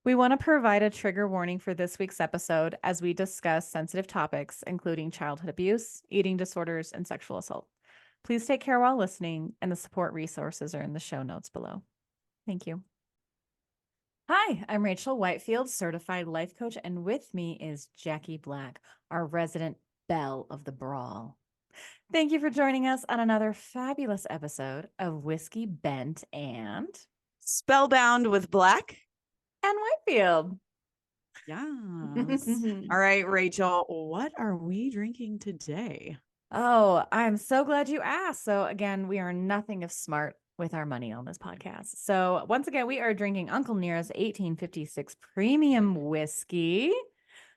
We want to provide a trigger warning for this week's episode as we discuss sensitive topics, including childhood abuse, eating disorders, and sexual assault. Please take care while listening, and the support resources are in the show notes below. Thank you. Hi, I'm Rachel Whitefield, certified life coach, and with me is Jackie Black, our resident belle of the brawl. Thank you for joining us on another fabulous episode of Whiskey, Bent, and Spellbound with Black and Whitefield. Yes. All right, Rachel, what are we drinking today? Oh, I'm so glad you asked. So again, we are nothing if smart with our money on this podcast. So once again, we are drinking Uncle Near's 1856 premium whiskey.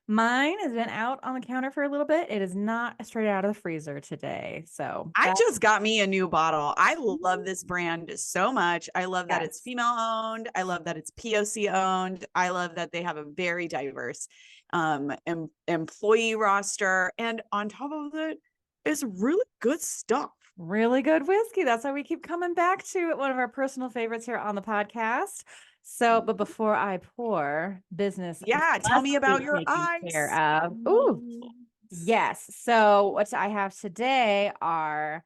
Mine has been out on the counter for a little bit. It is not straight out of the freezer today. So I just got me a new bottle. I love this brand so much. I love that it's female owned. I love that it's POC owned. I love that they have a very diverse employee roster. And on top of it, it's really good stuff. Really good whiskey. That's why we keep coming back to it. One of our personal favorites here on the podcast. So, but before I pour, business. Yeah, tell me about your eyes. Ooh, yes. So what I have today are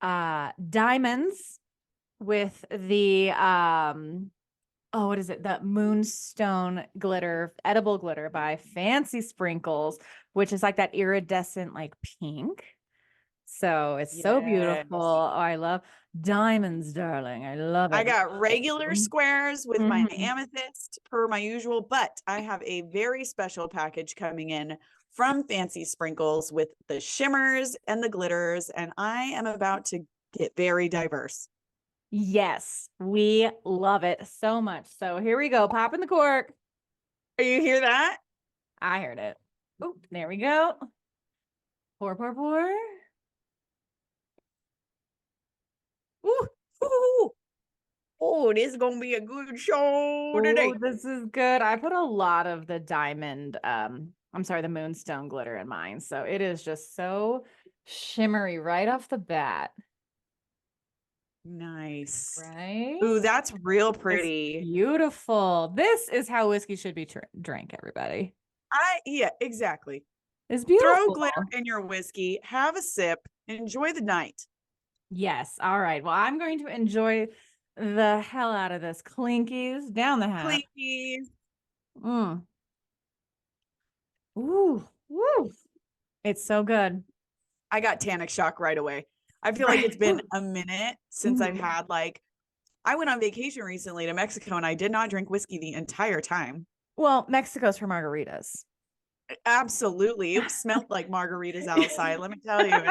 diamonds with the what is it? The Moonstone glitter, edible glitter by Fancy Sprinkles, which is like that iridescent like pink. So it's so beautiful. Oh, I love diamonds, darling. I love it. I got regular squares with my amethyst per my usual, but I have a very special package coming in from Fancy Sprinkles with the shimmers and the glitters, and I am about to get very diverse. Yes, we love it so much. So here we go. Pop in the cork. Are you hear that? I heard it. Oh, there we go. Pour, pour, pour. Ooh, ooh. Oh, this is gonna be a good show today. This is good. I put a lot of the diamond, the moonstone glitter in mine. So it is just so shimmery right off the bat. Nice. Right? Ooh, that's real pretty. It's beautiful. This is how whiskey should be drank, everybody. Yeah, exactly. It's beautiful. Throw glitter in your whiskey, have a sip, enjoy the night. Yes. All right. Well, I'm going to enjoy the hell out of this. Clinkies down the hatch. Clinkies. Ooh. Woo. It's so good. I got tannic shock right away. I feel like it's been a minute since I've had I went on vacation recently to Mexico and I did not drink whiskey the entire time. Well, Mexico's for margaritas. Absolutely. It smelled like margaritas outside, let me tell you. And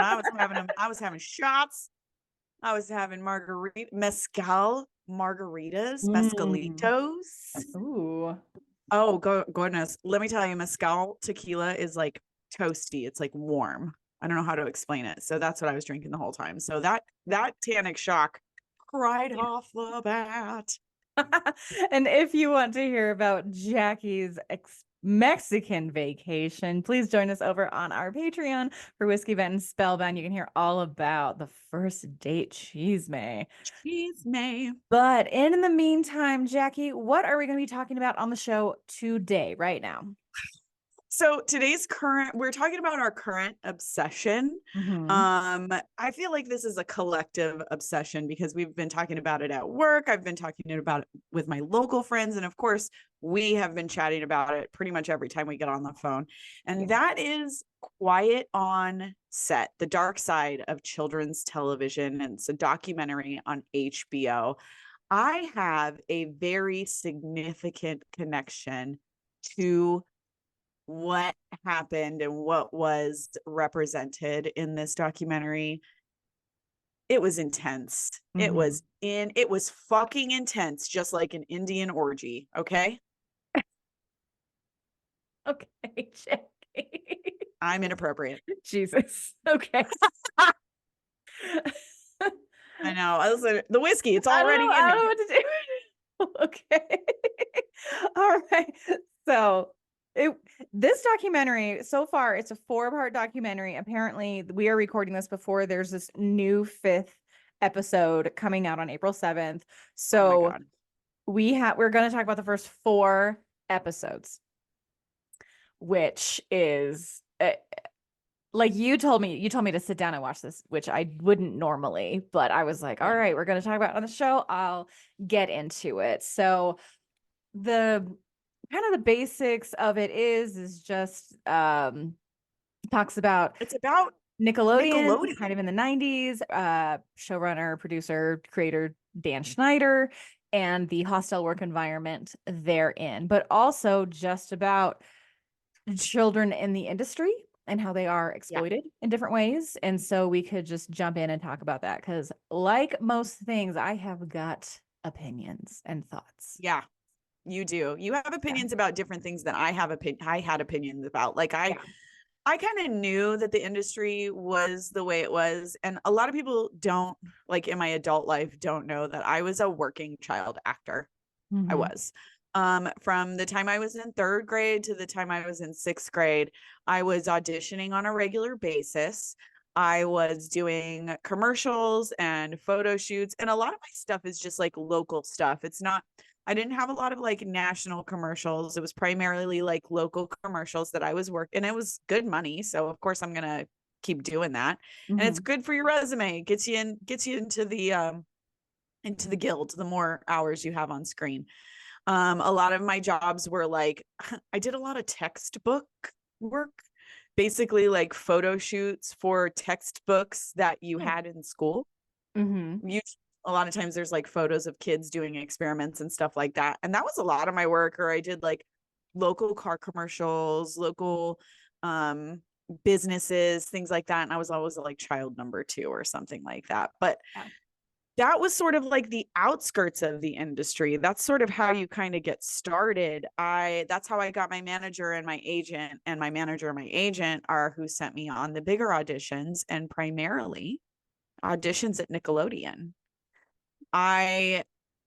I was having shots. I was having mezcal margaritas, mezcalitos. Ooh. Oh, goodness. Let me tell you, mezcal tequila is like toasty. It's like warm. I don't know how to explain it. So that's what I was drinking the whole time. So that tannic shock right off the bat. And if you want to hear about Jackie's Mexican vacation, please join us over on our Patreon for Whiskey, Bent, Spellbound. You can hear all about the first date chisme. But in the meantime, Jackie, what are we going to be talking about on the show today, right now? So we're talking about our current obsession. I feel like this is a collective obsession because we've been talking about it at work. I've been talking about it with my local friends. And of course, we have been chatting about it pretty much every time we get on the phone. And that is Quiet on Set, the dark side of children's television. And it's a documentary on HBO. I have a very significant connection to what happened and what was represented in this documentary. It was intense. It was fucking intense, just like an Indian orgy. Okay. Okay, Jackie. I'm inappropriate. Jesus. Okay. I know. The whiskey, it's already in me. I don't know what to do. Okay. All right. So this documentary, so far, it's a 4-part documentary. Apparently, we are recording this before there's this new 5th episode coming out on April 7th. So we're going to talk about the first 4 episodes, which is like you told me to sit down and watch this, which I wouldn't normally, but I was like, all right, we're going to talk about it on the show. I'll get into it. So the kind of the basics of it is just talks about It's about Nickelodeon, kind Nickelodeon. of in the 90s, showrunner, producer, creator Dan Schneider, and the hostile work environment therein, but also just about children in the industry and how they are exploited in different ways. And so we could just jump in and talk about that because, like most things, I have got opinions and thoughts. Yeah, you do. You have opinions about different things that I had opinions about. Like I kind of knew that the industry was the way it was. And a lot of people don't, like in my adult life, don't know that I was a working child actor. I was. From the time I was in 3rd grade to the time I was in 6th grade, I was auditioning on a regular basis. I was doing commercials and photo shoots, and a lot of my stuff is just like local stuff. It's not, I didn't have a lot of like national commercials. It was primarily like local commercials that I was working, and it was good money. So of course I'm going to keep doing that. And it's good for your resume. It gets you into the guild, the more hours you have on screen. A lot of my jobs were like, I did a lot of textbook work, basically like photo shoots for textbooks that you had in school. A lot of times there's like photos of kids doing experiments and stuff like that. And that was a lot of my work. Or I did like local car commercials, local businesses, things like that. And I was always like child number 2 or something like that. But that was sort of like the outskirts of the industry. That's sort of how you kind of get started. That's how I got my manager and my agent, and my manager and my agent are who sent me on the bigger auditions, and primarily auditions at Nickelodeon. I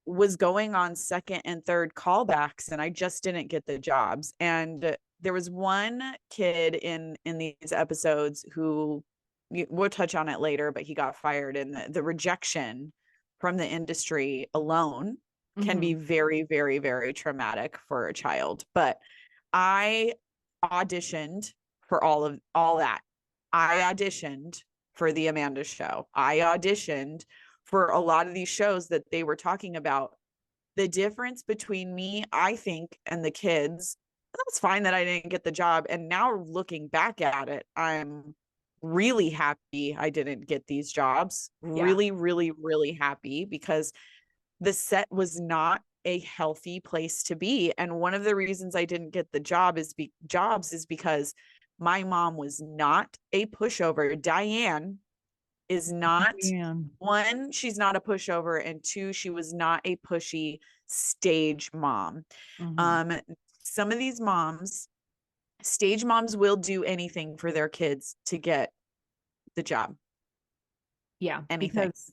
was going on 2nd and 3rd callbacks, and I just didn't get the jobs. And there was one kid in these episodes who, we'll touch on it later, but he got fired. And the rejection from the industry alone can be very, very, very traumatic for a child. But I auditioned for all that. I auditioned for the Amanda Show. I auditioned for a lot of these shows that they were talking about. The difference between me, I think, and the kids, that's fine that I didn't get the job. And now looking back at it, I'm really happy I didn't get these jobs. Really, really, really happy, because the set was not a healthy place to be. And one of the reasons I didn't get the jobs is because my mom was not a pushover. Diane is not, one, she's not a pushover, and 2, she was not a pushy stage mom. Some of these moms, stage moms, will do anything for their kids to get the job. Anything. Because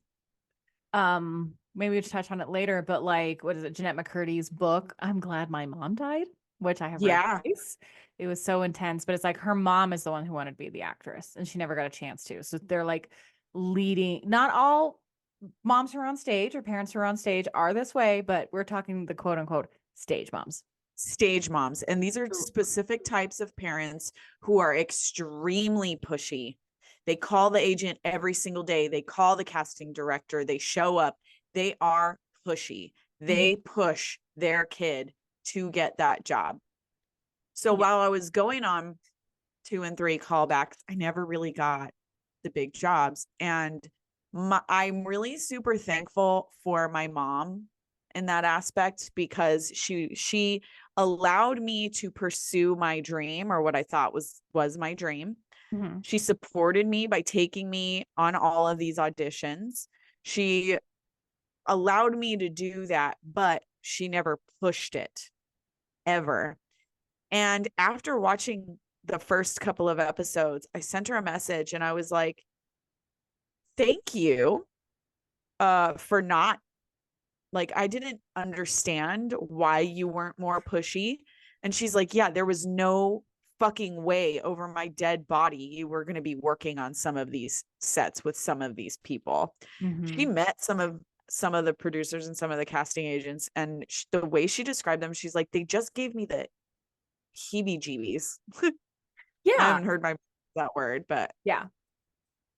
maybe we'll touch on it later, but like, what is it, Jeanette McCurdy's book, I'm Glad My Mom Died, which I have read twice. It was so intense, but it's like her mom is the one who wanted to be the actress, and she never got a chance to. So they're like leading, not all moms who are on stage or parents who are on stage are this way, but we're talking the quote unquote stage moms. And these are specific types of parents who are extremely pushy. They call the agent every single day. They call the casting director. They show up. They are pushy. They push their kid to get that job. So while I was going on 2 and 3 callbacks, I never really got the big jobs. And I'm really super thankful for my mom in that aspect, because she allowed me to pursue my dream, or what I thought was my dream. She supported me by taking me on all of these auditions. She allowed me to do that, but she never pushed it, ever. And after watching the first couple of episodes, I sent her a message, and I was like, thank you for not, like, I didn't understand why you weren't more pushy. And she's like, yeah, there was no fucking way over my dead body you were going to be working on some of these sets with some of these people. She met some of some of the producers and some of the casting agents, and the way she described them, she's like, they just gave me the heebie-jeebies. I Yeah. haven't heard that word, but Yeah.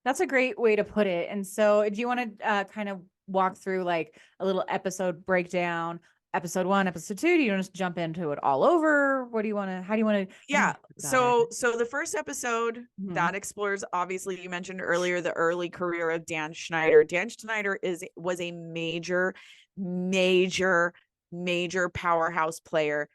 That's a great way to put it. And so do you want to kind of walk through like a little episode breakdown, episode 1, episode 2? Do you want to just jump into it all over? What do you want to, how do you want to? yeah. So the first episode that Mhm. explores, obviously you mentioned earlier, the early career of Dan Schneider. Dan Schneider was a major, major, major powerhouse player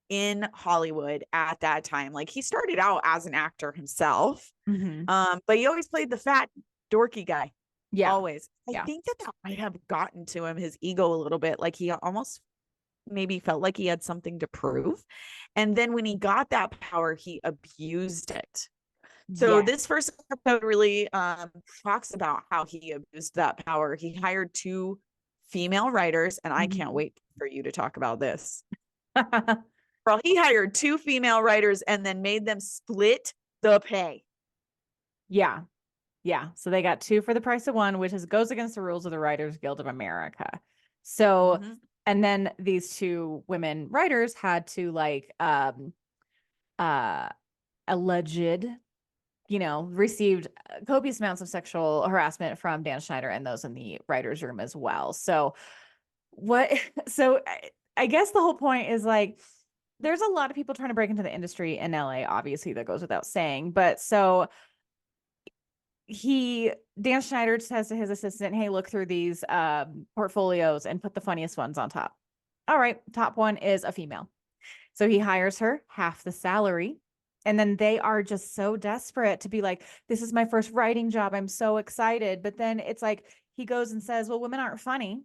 in Hollywood at that time. Like, he started out as an actor himself, Mhm. but he always played the fat, dorky guy. Yeah. Always. I Yeah. think that might have gotten to him, his ego a little bit. Like, he almost maybe felt like he had something to prove. And then when he got that power, he abused it. So Yeah. this first episode really talks about how he abused that power. He hired 2 female writers, and I can't Mhm. wait for you to talk about this. Well, he hired 2 female writers and then made them split the pay. Yeah. Yeah. So they got 2 for the price of 1, which goes against the rules of the Writers Guild of America. So, and then these 2 women writers had to like alleged, received copious amounts of sexual harassment from Dan Schneider and those in the writers' room as well. So what so I guess the whole point is like there's a lot of people trying to break into the industry in LA, obviously, that goes without saying. But so Dan Schneider says to his assistant, hey, look through these portfolios and put the funniest ones on top. All right, top one is a female. So he hires her, half the salary. And then they are just so desperate to be like, this is my first writing job. I'm so excited. But then it's like he goes and says, well, women aren't funny.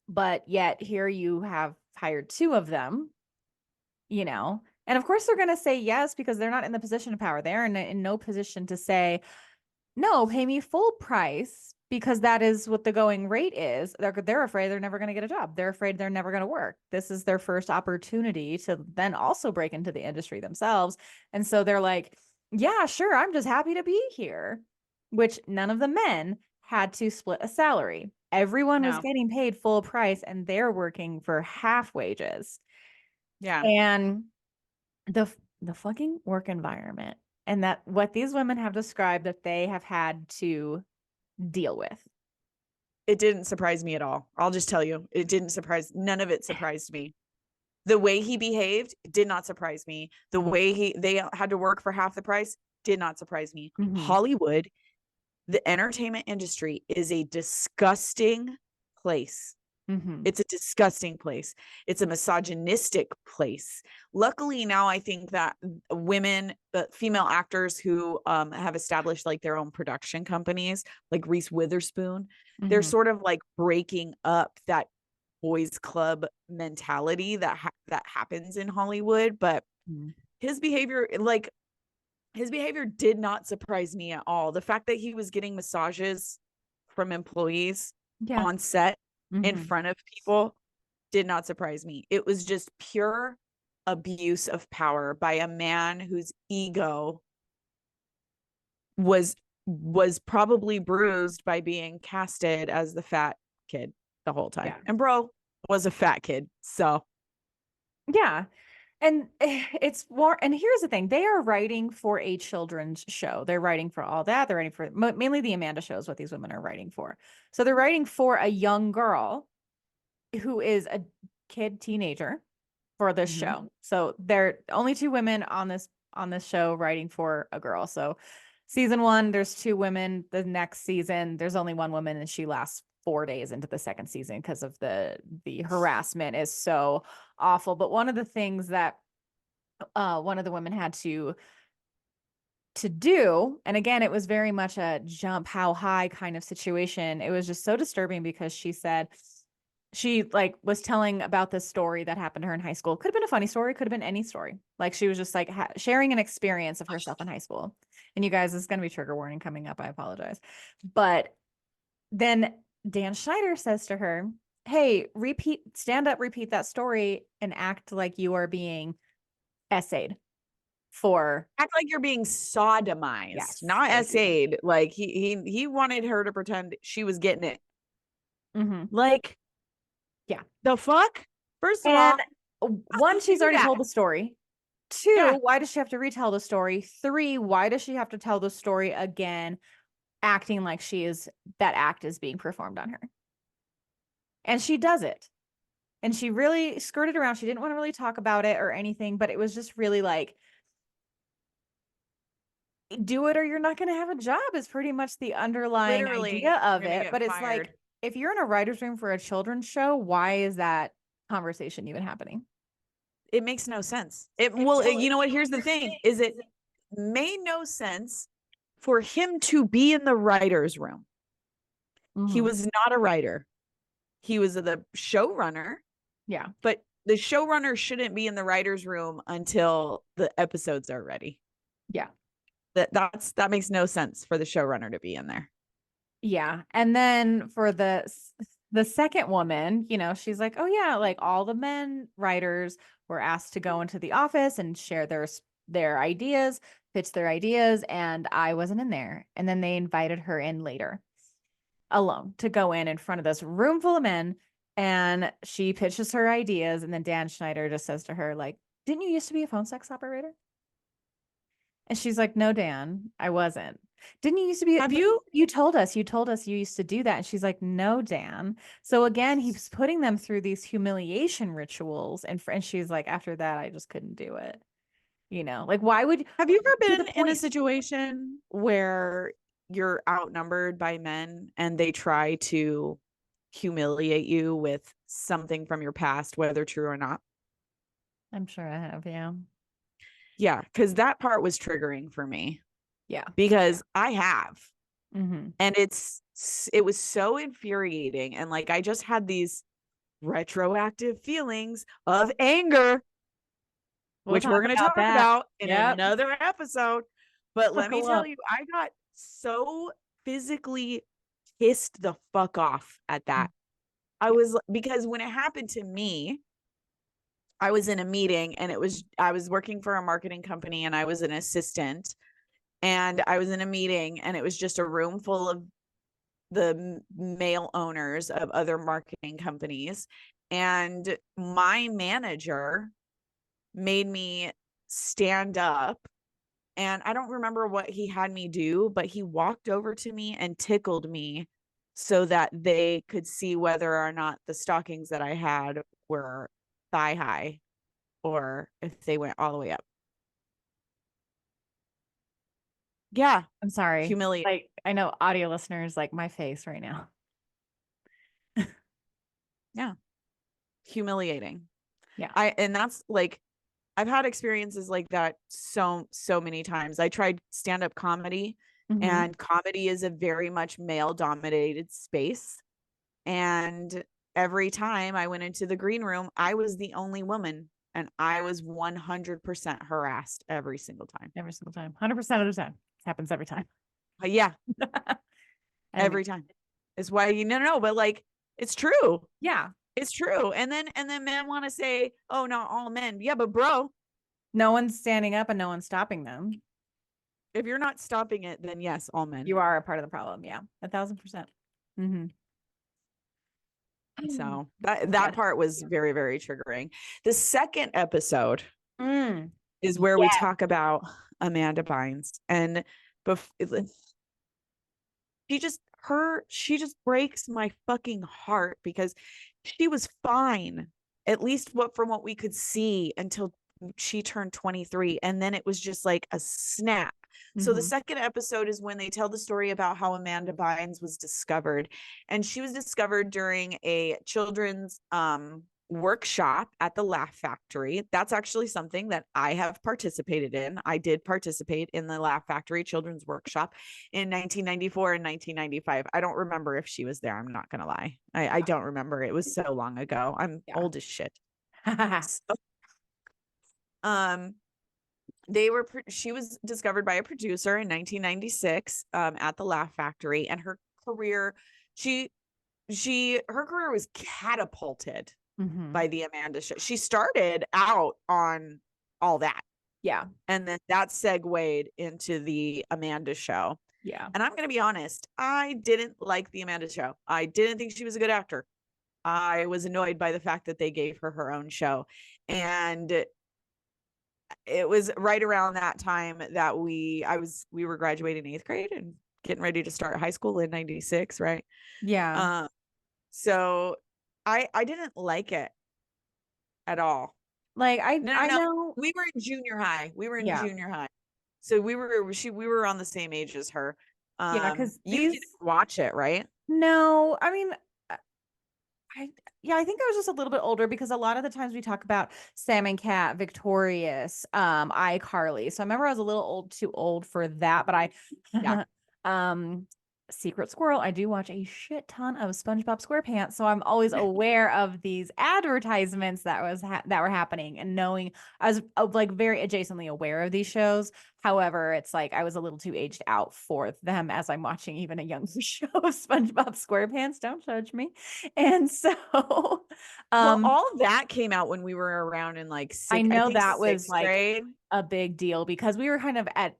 But yet here you have hired 2 of them, and of course they're going to say yes because they're not in the position of power. They're in no position to say, no, pay me full price, because that is what the going rate is. They're afraid they're never going to get a job. They're afraid they're never going to work. This is their first opportunity to then also break into the industry themselves. And so they're like, yeah, sure, I'm just happy to be here, which none of the men had to split a salary. Everyone was getting paid full price and they're working for half wages. Yeah. And the fucking work environment, and that what these women have described that they have had to deal with. It didn't surprise me at all. I'll just tell you, none of it surprised me. The way he behaved did not surprise me. The way they had to work for half the price did not surprise me. Mm-hmm. Hollywood, the entertainment industry, is a disgusting place. Mm-hmm. It's a disgusting place. It's a misogynistic place. Luckily now I think that women, female actors who have established like their own production companies, like Reese Witherspoon, they're sort of like breaking up that boys club mentality that happens in Hollywood. But his behavior did not surprise me at all. The fact that he was getting massages from employees on set in front of people did not surprise me. It was just pure abuse of power by a man whose ego was probably bruised by being casted as the fat kid the whole time. Yeah. And bro was a fat kid. So yeah. And it's more, and here's the thing, they are writing for a children's show. They're writing for all that. They're writing for mainly the Amanda show is what these women are writing for. So they're writing for a young girl who is a teenager for this show. So they're only 2 women on this show writing for a girl. So season 1, there's 2 women. The next season, there's only 1 woman, and she lasts 4 days into the second season because of the harassment is so awful. But one of the things that one of the women had to do, and again, it was very much a jump how high kind of situation. It was just so disturbing because she said she like was telling about this story that happened to her in high school. Could have been a funny story, could have been any story. Like she was just like sharing an experience of herself in high school. And you guys, this is going to be trigger warning coming up. I apologize. But then Dan Schneider says to her, hey, stand up, repeat that story and act like you are being essayed for. Act like you're being sodomized, not essayed. Like he wanted her to pretend she was getting it. Like, yeah, the fuck? First of and all, one, she's already told the story. Two, Yeah. why does she have to retell the story? Three, why does she have to tell the story again, acting like that act is being performed on her? And she does it. And she really skirted around. She didn't want to really talk about it or anything, but it was just really like, do it or you're not going to have a job is pretty much the underlying Literally, idea of you're gonna it. get But it's fired. like, if you're in a writer's room for a children's show, why is that conversation even happening? It makes no sense. You know what? Here's the thing: is it made no sense for him to be in the writer's room. He was not a writer. He was the showrunner. Yeah. But the showrunner shouldn't be in the writer's room until the episodes are ready. Yeah. That makes no sense for the showrunner to be in there. Yeah. And then for the second woman, you know, she's like, oh yeah, like all the men writers were asked to go into the office and share their ideas, pitch their ideas, and I wasn't in there. And then they invited her in later alone to go in front of this room full of men, and she pitches her ideas, and then Dan Schneider just says to her, like, didn't you used to be a phone sex operator? And she's like, no, Dan, I wasn't. Didn't you used to be? Have you? You told us you used to do that. And she's like, no, Dan. So again, he's putting them through these humiliation rituals. And she's like, after that, I just couldn't do it. You know, like, why would Have you ever to the been in a point? situation where you're outnumbered by men and they try to humiliate you with something from your past, whether true or not? I'm sure I have. Yeah. Yeah, because that part was triggering for me Yeah. because I have. Mm-hmm. And it was so infuriating. And like, I just had these retroactive feelings of anger, which we're going to talk about in another episode. But let me tell you, I got so physically pissed the fuck off at that. Because when it happened to me, I was in a meeting and I was working for a marketing company and I was an assistant, and I was in a meeting and it was just a room full of the male owners of other marketing companies. And my manager made me stand up, and I don't remember what he had me do, but he walked over to me and tickled me so that they could see whether or not the stockings that I had were thigh high or if they went all the way up. Yeah. I'm sorry. Humiliating. Like, I know audio listeners like my face right now. Yeah. Humiliating. Yeah. And that's like, I've had experiences like that so many times. I tried stand-up comedy, and comedy is a very much male dominated space. And every time I went into the green room, I was the only woman, and I was 100% harassed every single time. Every single time. 100% of the time. It happens every time. Yeah. Every time. It's why no, but like, it's true. Yeah. It's true. And then men want to say, oh, not all men. Yeah, but bro, no one's standing up and no one's stopping them. If you're not stopping it, then yes, all men. You are a part of the problem. Yeah. 1,000%. So that part was very, very triggering. The second episode is where we talk about Amanda Bynes, and she just breaks my fucking heart because she was fine, at least from what we could see, until she turned 23, and then it was just like a snap. So the second episode is when they tell the story about how Amanda Bynes was discovered, and she was discovered during a children's workshop at the Laugh Factory. That's actually something that I have participated in. I did participate in the Laugh Factory children's workshop in 1994 and 1995. I don't remember if she was there. I'm not gonna lie. I don't remember. It was so long ago. I'm old as shit. She was discovered by a producer in 1996 at the Laugh Factory, and her career was catapulted by the Amanda Show. She started out on All That, and then that segued into the Amanda Show. Yeah. And I'm going to be honest, I didn't like the Amanda show. I didn't think she was a good actor. I was annoyed by the fact that they gave her own show. And it was right around that time that we were graduating 8th grade and getting ready to start high school in 96, right? Yeah. So I didn't like it at all. Like No, I no, know. we were in junior high. Yeah. So we were on the same age as her. Yeah, because You these, didn't watch it, right? no, I mean, I yeah, I think I was just a little bit older because a lot of the times we talk about Sam and Cat, Victorious, iCarly. So I remember I was a little too old for that, but Yeah. um Secret Squirrel, I do watch a shit ton of SpongeBob SquarePants, so I'm always aware of these advertisements that were happening, and knowing I was like very adjacently aware of these shows. However, it's like I was a little too aged out for them as I'm watching even a younger show of SpongeBob SquarePants. Don't judge me. And so, Well, all of that came out when we were around in like I I know think that was sixth like grade. a big deal because we were kind of at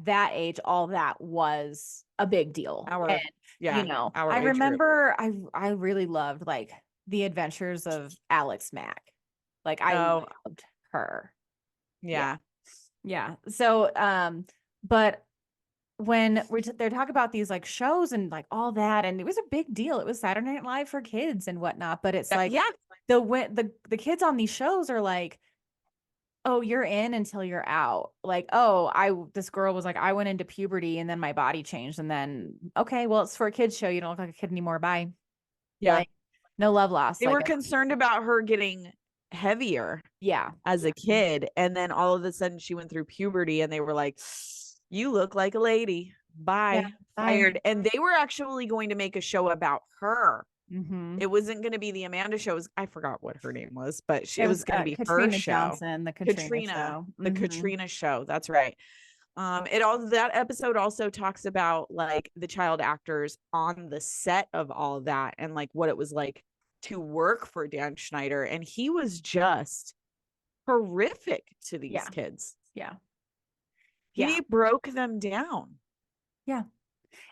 that age, all that was a big deal. And Our I age group. remember I really loved like the adventures of Alex Mack. Like I loved her. Yeah. Yeah. So but when they're talking about these like shows and like all that, and it was a big deal. It was Saturday Night Live for kids and whatnot. But it's like the kids on these shows are like, oh, you're in until you're out. Like, oh, this girl was like, I went into puberty and then my body changed. And then, okay, well, it's for a kid's show. You don't look like a kid anymore. Bye. Yeah. Like, no love lost. They were concerned about her getting heavier. Yeah. As a kid. And then all of a sudden she went through puberty and they were like, you look like a lady. Bye. Yeah, fired. And they were actually going to make a show about her. Mm-hmm. It wasn't going to be the Amanda show. I forgot what her name was, but it was going to be Katrina her show. Johnson, the Katrina show. The Katrina show. That's right. That episode also talks about like the child actors on the set of all of that and like what it was like to work for Dan Schneider. And he was just horrific to these kids. Yeah. He broke them down. Yeah.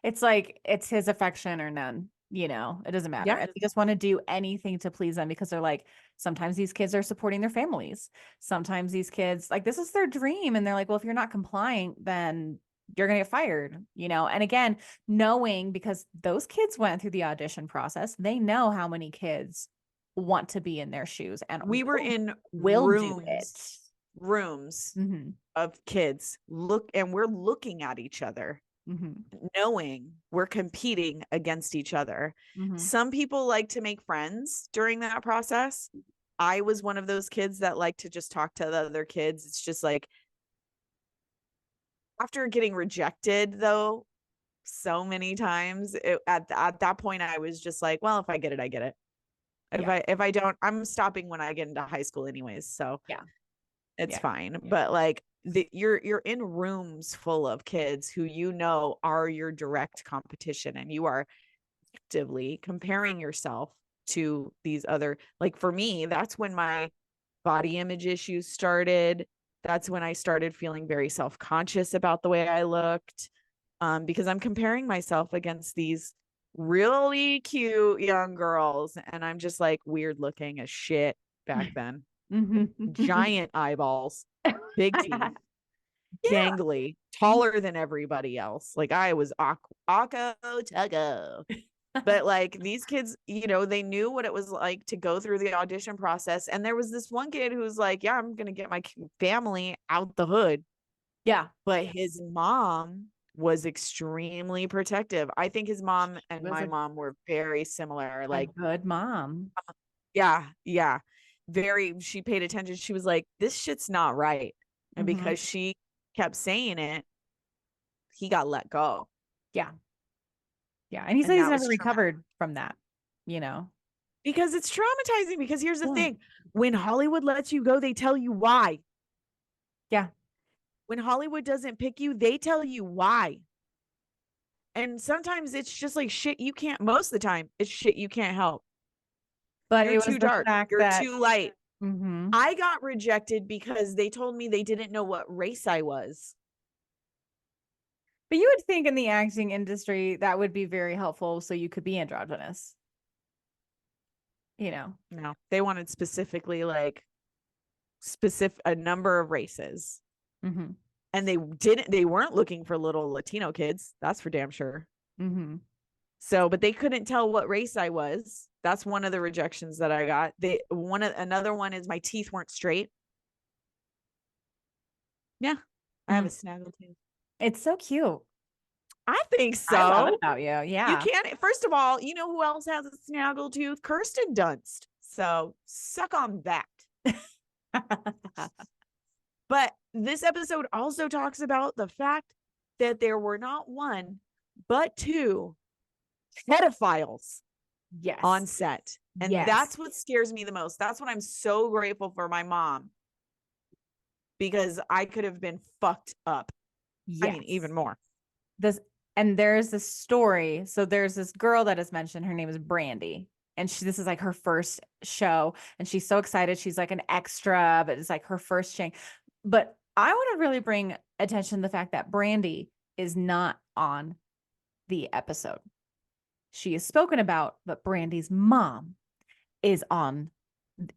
It's like it's his affection or none. It doesn't matter. And they just want to do anything to please them because they're like, sometimes these kids are supporting their families. Sometimes these kids, like, this is their dream. And they're like, well, if you're not complying, then you're going to get fired, And again, knowing because those kids went through the audition process, they know how many kids want to be in their shoes. And we were in rooms of kids and we're looking at each other. Knowing we're competing against each other. Some people like to make friends during that process. I was one of those kids that like to just talk to the other kids. It's just like after getting rejected though so many times at that point I was just like, well, if I get it, I get it. If I don't, I'm stopping when I get into high school anyways, so it's fine. But like you're in rooms full of kids who are your direct competition, and you are actively comparing yourself to these other, like for me, that's when my body image issues started. That's when I started feeling very self-conscious about the way I looked, because I'm comparing myself against these really cute young girls, and I'm just like weird looking as shit back then. Giant eyeballs, big teeth, gangly, taller than everybody else. Like I was Akko Tuggo. But like these kids, they knew what it was like to go through the audition process. And there was this one kid who was like, yeah, I'm going to get my family out the hood. Yeah. But his mom was extremely protective. I think his mom and my mom were very similar. Like a good mom. Yeah. She paid attention. She was like, this shit's not right. And because she kept saying it, he got let go. Yeah. And he said he's never recovered from that, because it's traumatizing. Because here's the thing, when Hollywood lets you go, they tell you why. Yeah. When Hollywood doesn't pick you, they tell you why. And sometimes it's just like shit you can't, most of the time it's shit you can't help. But you're it was too dark. You're too light. I got rejected because they told me they didn't know what race I was. But you would think in the acting industry that would be very helpful so you could be androgynous. No, they wanted specifically like a number of races. Mm-hmm. And they weren't looking for little Latino kids. That's for damn sure. Mm-hmm. So, but they couldn't tell what race I was. That's one of the rejections that I got. Another one is my teeth weren't straight. Yeah. I have a snaggle tooth. It's so cute. I think so. I love it about you. You can't. First of all, you know who else has a snaggle tooth? Kirsten Dunst. So suck on that. But this episode also talks about the fact that there were not one, but two pedophiles on set. And that's what scares me the most. That's what I'm so grateful for my mom, because I could have been fucked up. I mean, even more. There's this story. So there's this girl that is mentioned. Her name is Brandy. And this is like her first show. And she's so excited. She's like an extra, but it's like her first thing. But I want to really bring attention to the fact that Brandy is not on the episode. She is spoken about, but Brandy's mom is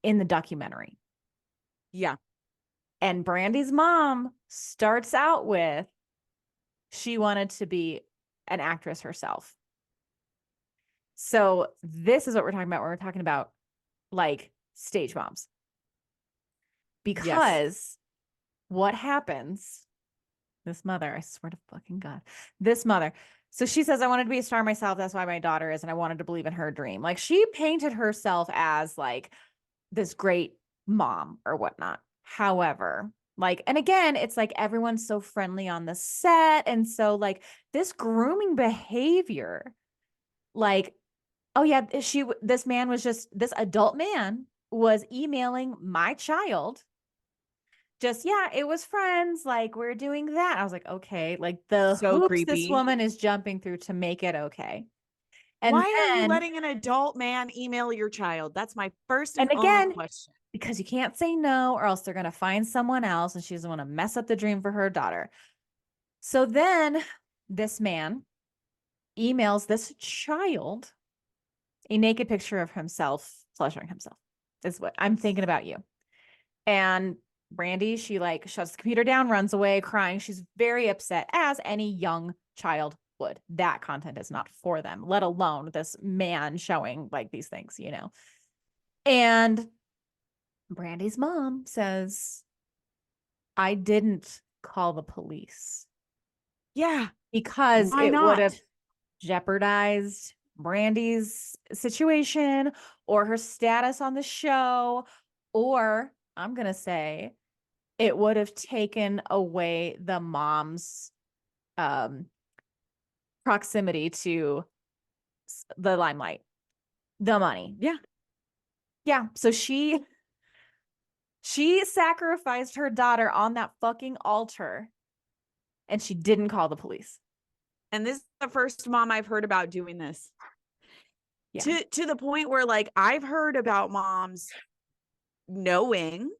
in the documentary. Yeah. And Brandy's mom starts out with, she wanted to be an actress herself. So this is what we're talking about when we're talking about like stage moms. Because what happens, this mother, I swear to fucking God, this mother. So she says, I wanted to be a star myself. That's why my daughter is. And I wanted to believe in her dream. Like she painted herself as like this great mom or whatnot. However, like, and again, it's like everyone's so friendly on the set. And so like this grooming behavior, like, oh yeah, this adult man was emailing my child. Just, it was friends. Like we're doing that. I was like, okay, like the hoops creepy. This woman is jumping through to make it okay. And why are you letting an adult man email your child? That's my first and again, only question. Because you can't say no, or else they're going to find someone else, and she doesn't want to mess up the dream for her daughter. So then this man emails this child a naked picture of himself, pleasuring himself. Is what I'm thinking about you. And Brandy, she like shuts the computer down, runs away crying. She's very upset, as any young child would. That content is not for them, let alone this man showing like these things, And Brandy's mom says, I didn't call the police. Yeah. Because it would have jeopardized Brandy's situation or her status on the show, or I'm going to say it would have taken away the mom's proximity to the limelight, the money. Yeah. Yeah. So she sacrificed her daughter on that fucking altar, and she didn't call the police. And this is the first mom I've heard about doing this. Yeah. To the point where like I've heard about moms knowing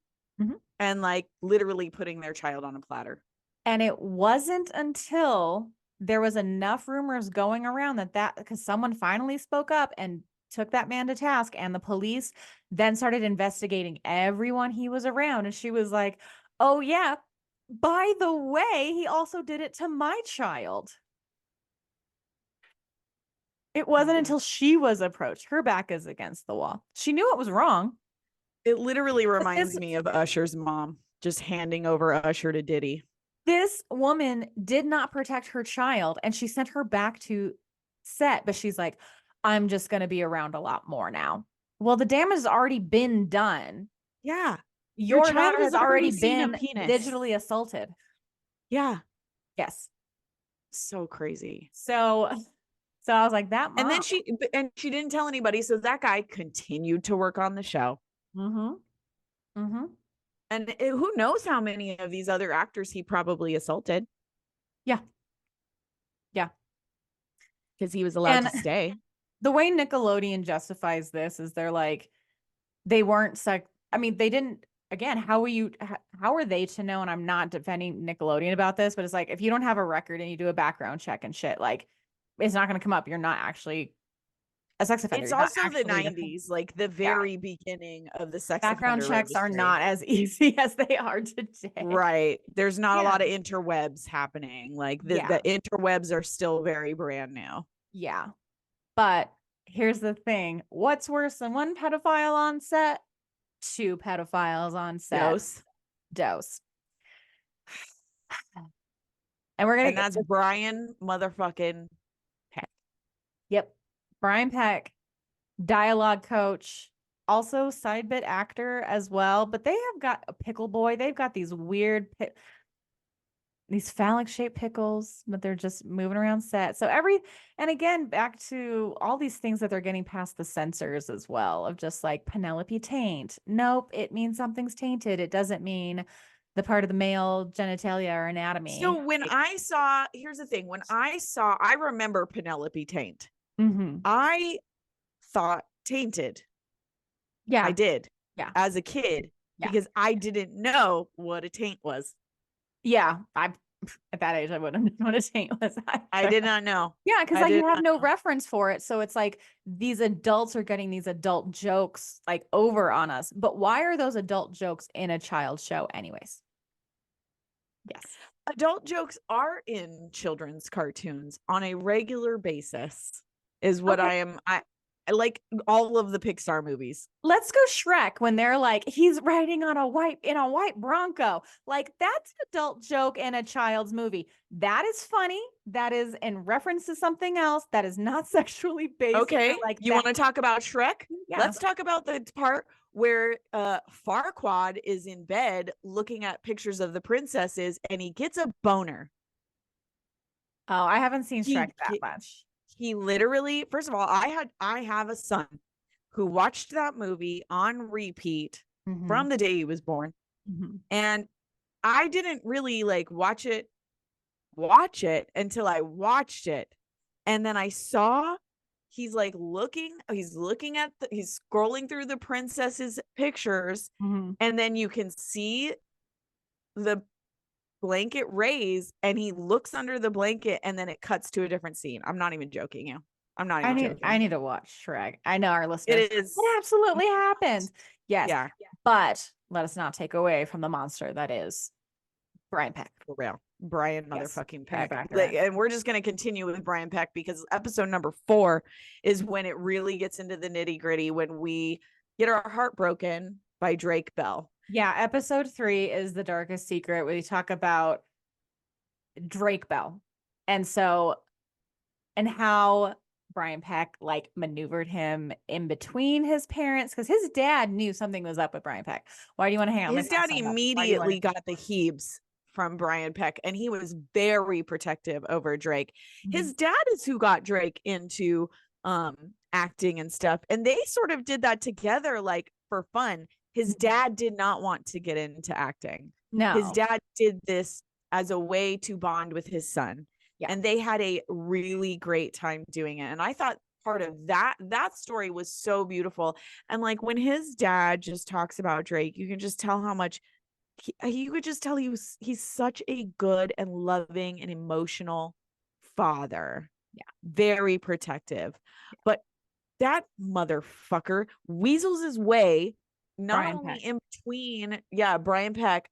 and like literally putting their child on a platter. And it wasn't until there was enough rumors going around that because someone finally spoke up and took that man to task, and the police then started investigating everyone he was around. And she was like, oh yeah, by the way, he also did it to my child. It wasn't until she was approached. Her back is against the wall. She knew it was wrong. It literally reminds me of Usher's mom just handing over Usher to Diddy. This woman did not protect her child, and she sent her back to set, but she's like, I'm just going to be around a lot more now. Well, the damage has already been done. Yeah. Your child has already been digitally assaulted. Yeah. Yes. So crazy. So I was like, that mom. And she didn't tell anybody. So that guy continued to work on the show. And who knows how many of these other actors he probably assaulted. Yeah. Yeah. Because he was allowed to stay. The way Nickelodeon justifies this is they're like, they weren't they didn't again, how are they to know? And I'm not defending Nickelodeon about this, but it's like, if you don't have a record and you do a background check and shit, like it's not going to come up. You're not actually a sex offender. It's You're not also the actually 90s, like the very beginning of the sex background offender checks are registry. not as easy as they are today. Right. There's not a lot of interwebs happening. Like the interwebs are still very brand new. Yeah. But here's the thing. What's worse than one pedophile on set? Two pedophiles on set. Dose. And we're gonna and that's Brian motherfucking Peck. Yep. Brian Peck, dialogue coach, also side bit actor as well. But they have got a pickle boy. They've got these weird these phallic shaped pickles, but they're just moving around set. So and again, back to all these things that they're getting past the censors as well, of just like Penelope taint. Nope, it means something's tainted. It doesn't mean the part of the male genitalia or anatomy. So when I saw, here's the thing, I remember Penelope taint. Mm-hmm. I thought tainted. Yeah. I did. Yeah. As a kid, because I didn't know what a taint was. Yeah. At that age, I wouldn't know what a taint was. I did not know. Yeah, because you have no reference for it. So it's like these adults are getting these adult jokes like over on us. But why are those adult jokes in a child show anyways? Yes. Adult jokes are in children's cartoons on a regular basis, is what I like all of the Pixar movies. Let's go Shrek when they're like, he's riding on a white Bronco. Like, that's an adult joke in a child's movie. That is funny. That is in reference to something else that is not sexually based. Okay. Like you want to talk about Shrek? Yeah. Let's talk about the part where Farquaad is in bed looking at pictures of the princesses and he gets a boner. Oh, I haven't seen Shrek that much. He literally, first of all, I have a son who watched that movie on repeat from the day he was born. And I didn't really like watch it until I watched it. And then I saw he's scrolling through the princess's pictures. And then you can see the blanket raise and he looks under the blanket and then it cuts to a different scene. I'm not even joking you. I need to watch Shrek. I know our listeners. It absolutely happened. Yes. Yeah. But let us not take away from the monster that is Brian Peck. For real. Brian motherfucking Peck. And we're just going to continue with Brian Peck because episode number 4 is when it really gets into the nitty gritty, when we get our heart broken by Drake Bell. Yeah. Episode 3 is The Darkest Secret, where we talk about Drake Bell. And how Brian Peck like maneuvered him in between his parents, because his dad knew something was up with Brian Peck. Why do you want to hang out? His dad immediately got the heebs from Brian Peck, and he was very protective over Drake. His dad is who got Drake into acting and stuff, and they sort of did that together, like for fun. His dad did not want to get into acting. No, his dad did this as a way to bond with his son. Yeah. And they had a really great time doing it. And I thought part of that story was so beautiful. And like when his dad just talks about Drake, you can just tell how much you could just tell he's such a good and loving and emotional father. Yeah. Very protective. Yeah. But that motherfucker weasels his way not Brian only Peck. in between. Yeah, Brian Peck.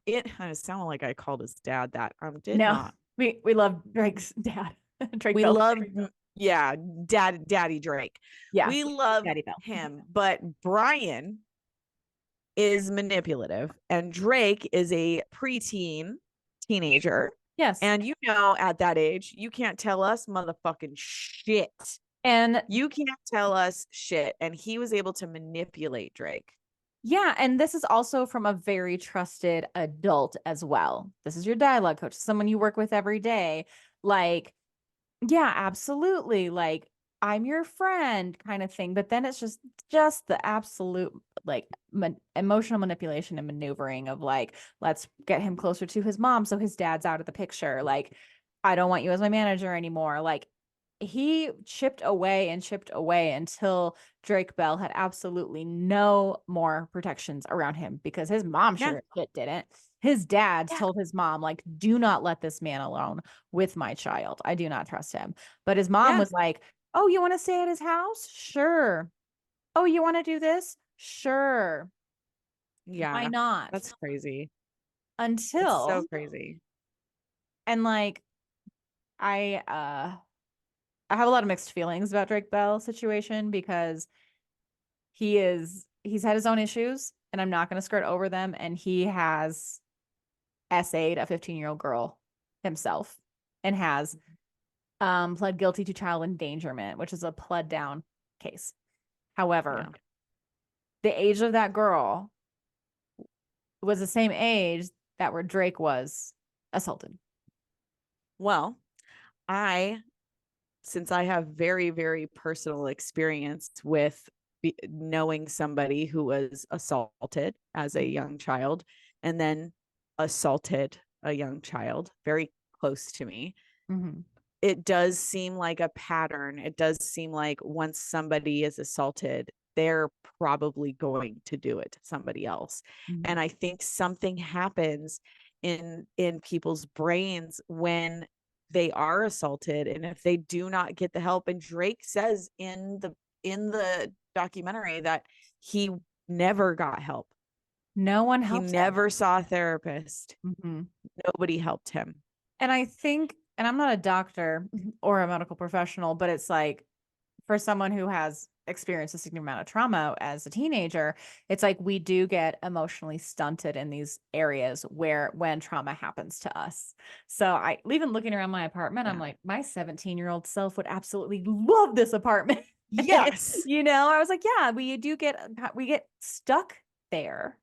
It kind of sounded like I called his dad that. Did not. We love Drake's dad. Drake. We love, Daddy Drake. Yeah, we love him. But Brian is manipulative, and Drake is a preteen teenager. Yes, and at that age, you can't tell us motherfucking shit, and you can't tell us shit. And he was able to manipulate Drake. Yeah. And this is also from a very trusted adult as well. This is your dialogue coach, someone you work with every day. Like, yeah, absolutely. Like, I'm your friend kind of thing. But then it's just the absolute like emotional manipulation and maneuvering of like, let's get him closer to his mom so his dad's out of the picture. Like, I don't want you as my manager anymore. Like, he chipped away until Drake Bell had absolutely no more protections around him, because his mom Yeah. sure as shit didn't. His dad Yeah. told his mom, like, do not let this man alone with my child. I do not trust him. But his mom Yeah. was like, oh, you want to stay at his house? Sure. Oh, you want to do this? Sure. Why Yeah. not? That's crazy. It's Until, so crazy. and like, I have a lot of mixed feelings about Drake Bell's situation, because he's had his own issues, and I'm not going to skirt over them. And he has essayed a 15-year-old girl himself, and has pled guilty to child endangerment, which is a pled down case. However, Yeah. the age of that girl was the same age that where Drake was assaulted. Well, since I have very, very personal experience with knowing somebody who was assaulted as a young child and then assaulted a young child very close to me, Mm-hmm. it does seem like a pattern. It does seem like once somebody is assaulted, they're probably going to do it to somebody else. Mm-hmm. And I think something happens in people's brains when they are assaulted, and if they do not get the help. And Drake says in the documentary that he never got help. No one He helped never saw a therapist. him. Mm-hmm. Nobody helped him. And I think, and I'm not a doctor or a medical professional, but it's like, for someone who has experienced a significant amount of trauma as a teenager, it's like we do get emotionally stunted in these areas when trauma happens to us. So I, even looking around my apartment, I'm like, my 17-year-old self would absolutely love this apartment. Yes. You know, I was like, yeah, we get stuck there.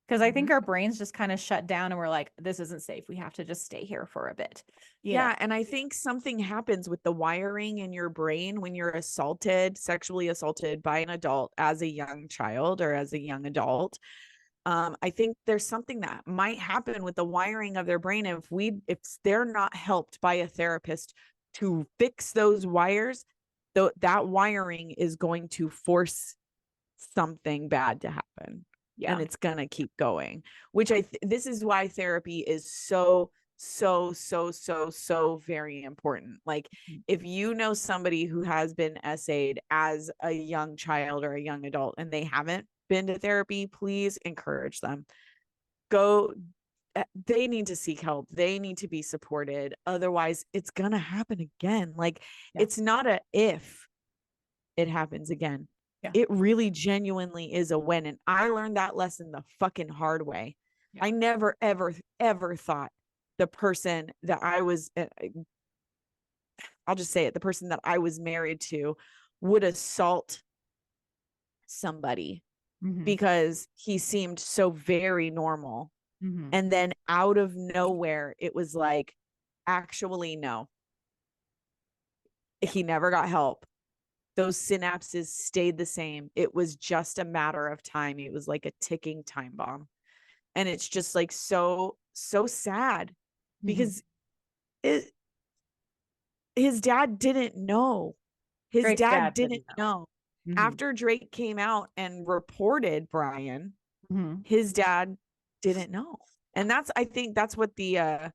Because I think our brains just kind of shut down, and we're like, this isn't safe. We have to just stay here for a bit. Yeah. And I think something happens with the wiring in your brain when you're sexually assaulted by an adult as a young child or as a young adult. I think there's something that might happen with the wiring of their brain. If they're not helped by a therapist to fix those wires, that wiring is going to force something bad to happen. Yeah. And it's gonna keep going, which this is why therapy is so very important. Like, if you know somebody who has been essayed as a young child or a young adult and they haven't been to therapy, please encourage them. They need to seek help. They need to be supported. Otherwise, it's gonna happen again. Like, it's not a if it happens again. It really genuinely is a when. And I learned that lesson the fucking hard way. I never, ever thought the person that I'll just say it, the person that I was married to would assault somebody because he seemed so very normal. And then out of nowhere, it was like, actually, no, he never got help. Those synapses stayed the same. It was just a matter of time. It was like a ticking time bomb. And it's just like so sad because his dad didn't know. His dad didn't know. After Drake came out and reported Brian, his dad didn't know. And I think that's what the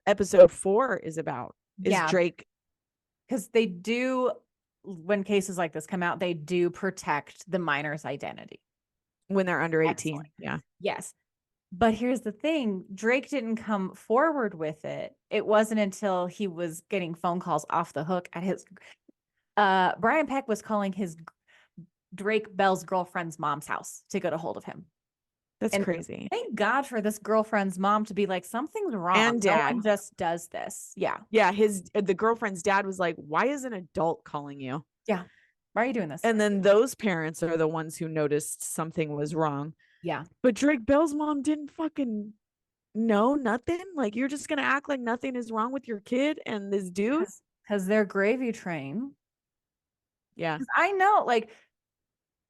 episode 4 is about. Is Drake, because they do, when cases like this come out, they do protect the minor's identity when they're under 18. Excellent. Yeah. Yes. But here's the thing, Drake didn't come forward with it. It wasn't until he was getting phone calls off the hook at his Brian Peck was calling his Drake Bell's girlfriend's mom's house to get a hold of him. That's crazy. Thank God for this girlfriend's mom to be like, something's wrong. And dad. No one just does this. Yeah. Yeah. The girlfriend's dad was like, why is an adult calling you? Yeah. Why are you doing this? And then those parents are the ones who noticed something was wrong. Yeah. But Drake Bell's mom didn't fucking know nothing. Like, you're just going to act like nothing is wrong with your kid and this dude? Because they're gravy train. Yeah. I know, like,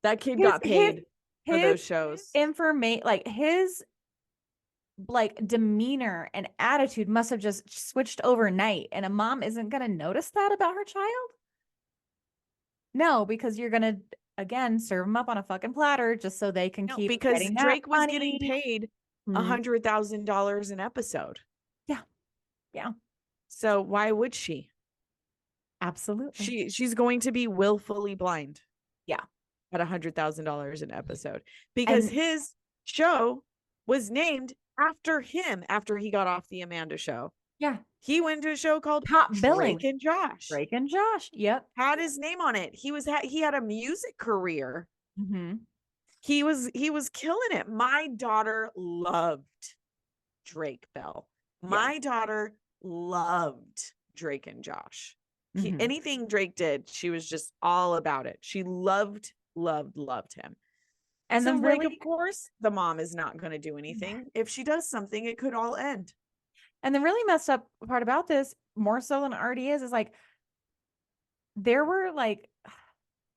that kid got paid for those shows. Like, his like demeanor and attitude must have just switched overnight, and a mom isn't going to notice that about her child? No, because you're going to again serve them up on a fucking platter just so they can No, keep because getting that Drake was getting money. paid Mhm. $100,000 an episode. Yeah. Yeah. So why would she? Absolutely. She's going to be willfully blind. Yeah. At $100,000 an episode, because And his show was named after him after he got off the Amanda show. yeah, He went to a show called top billing. Drake and Josh. Drake and Josh. Yep. Had his name on it. He had a music career. Mm-hmm. He was killing it. My daughter loved Drake Bell. My daughter loved Drake and Josh. Mm-hmm. Anything Drake did, she was just all about it. She loved him. And so, like, of course, the mom is not going to do anything. If she does something, it could all end. And the really messed up part about this, more so than it already is like there were like,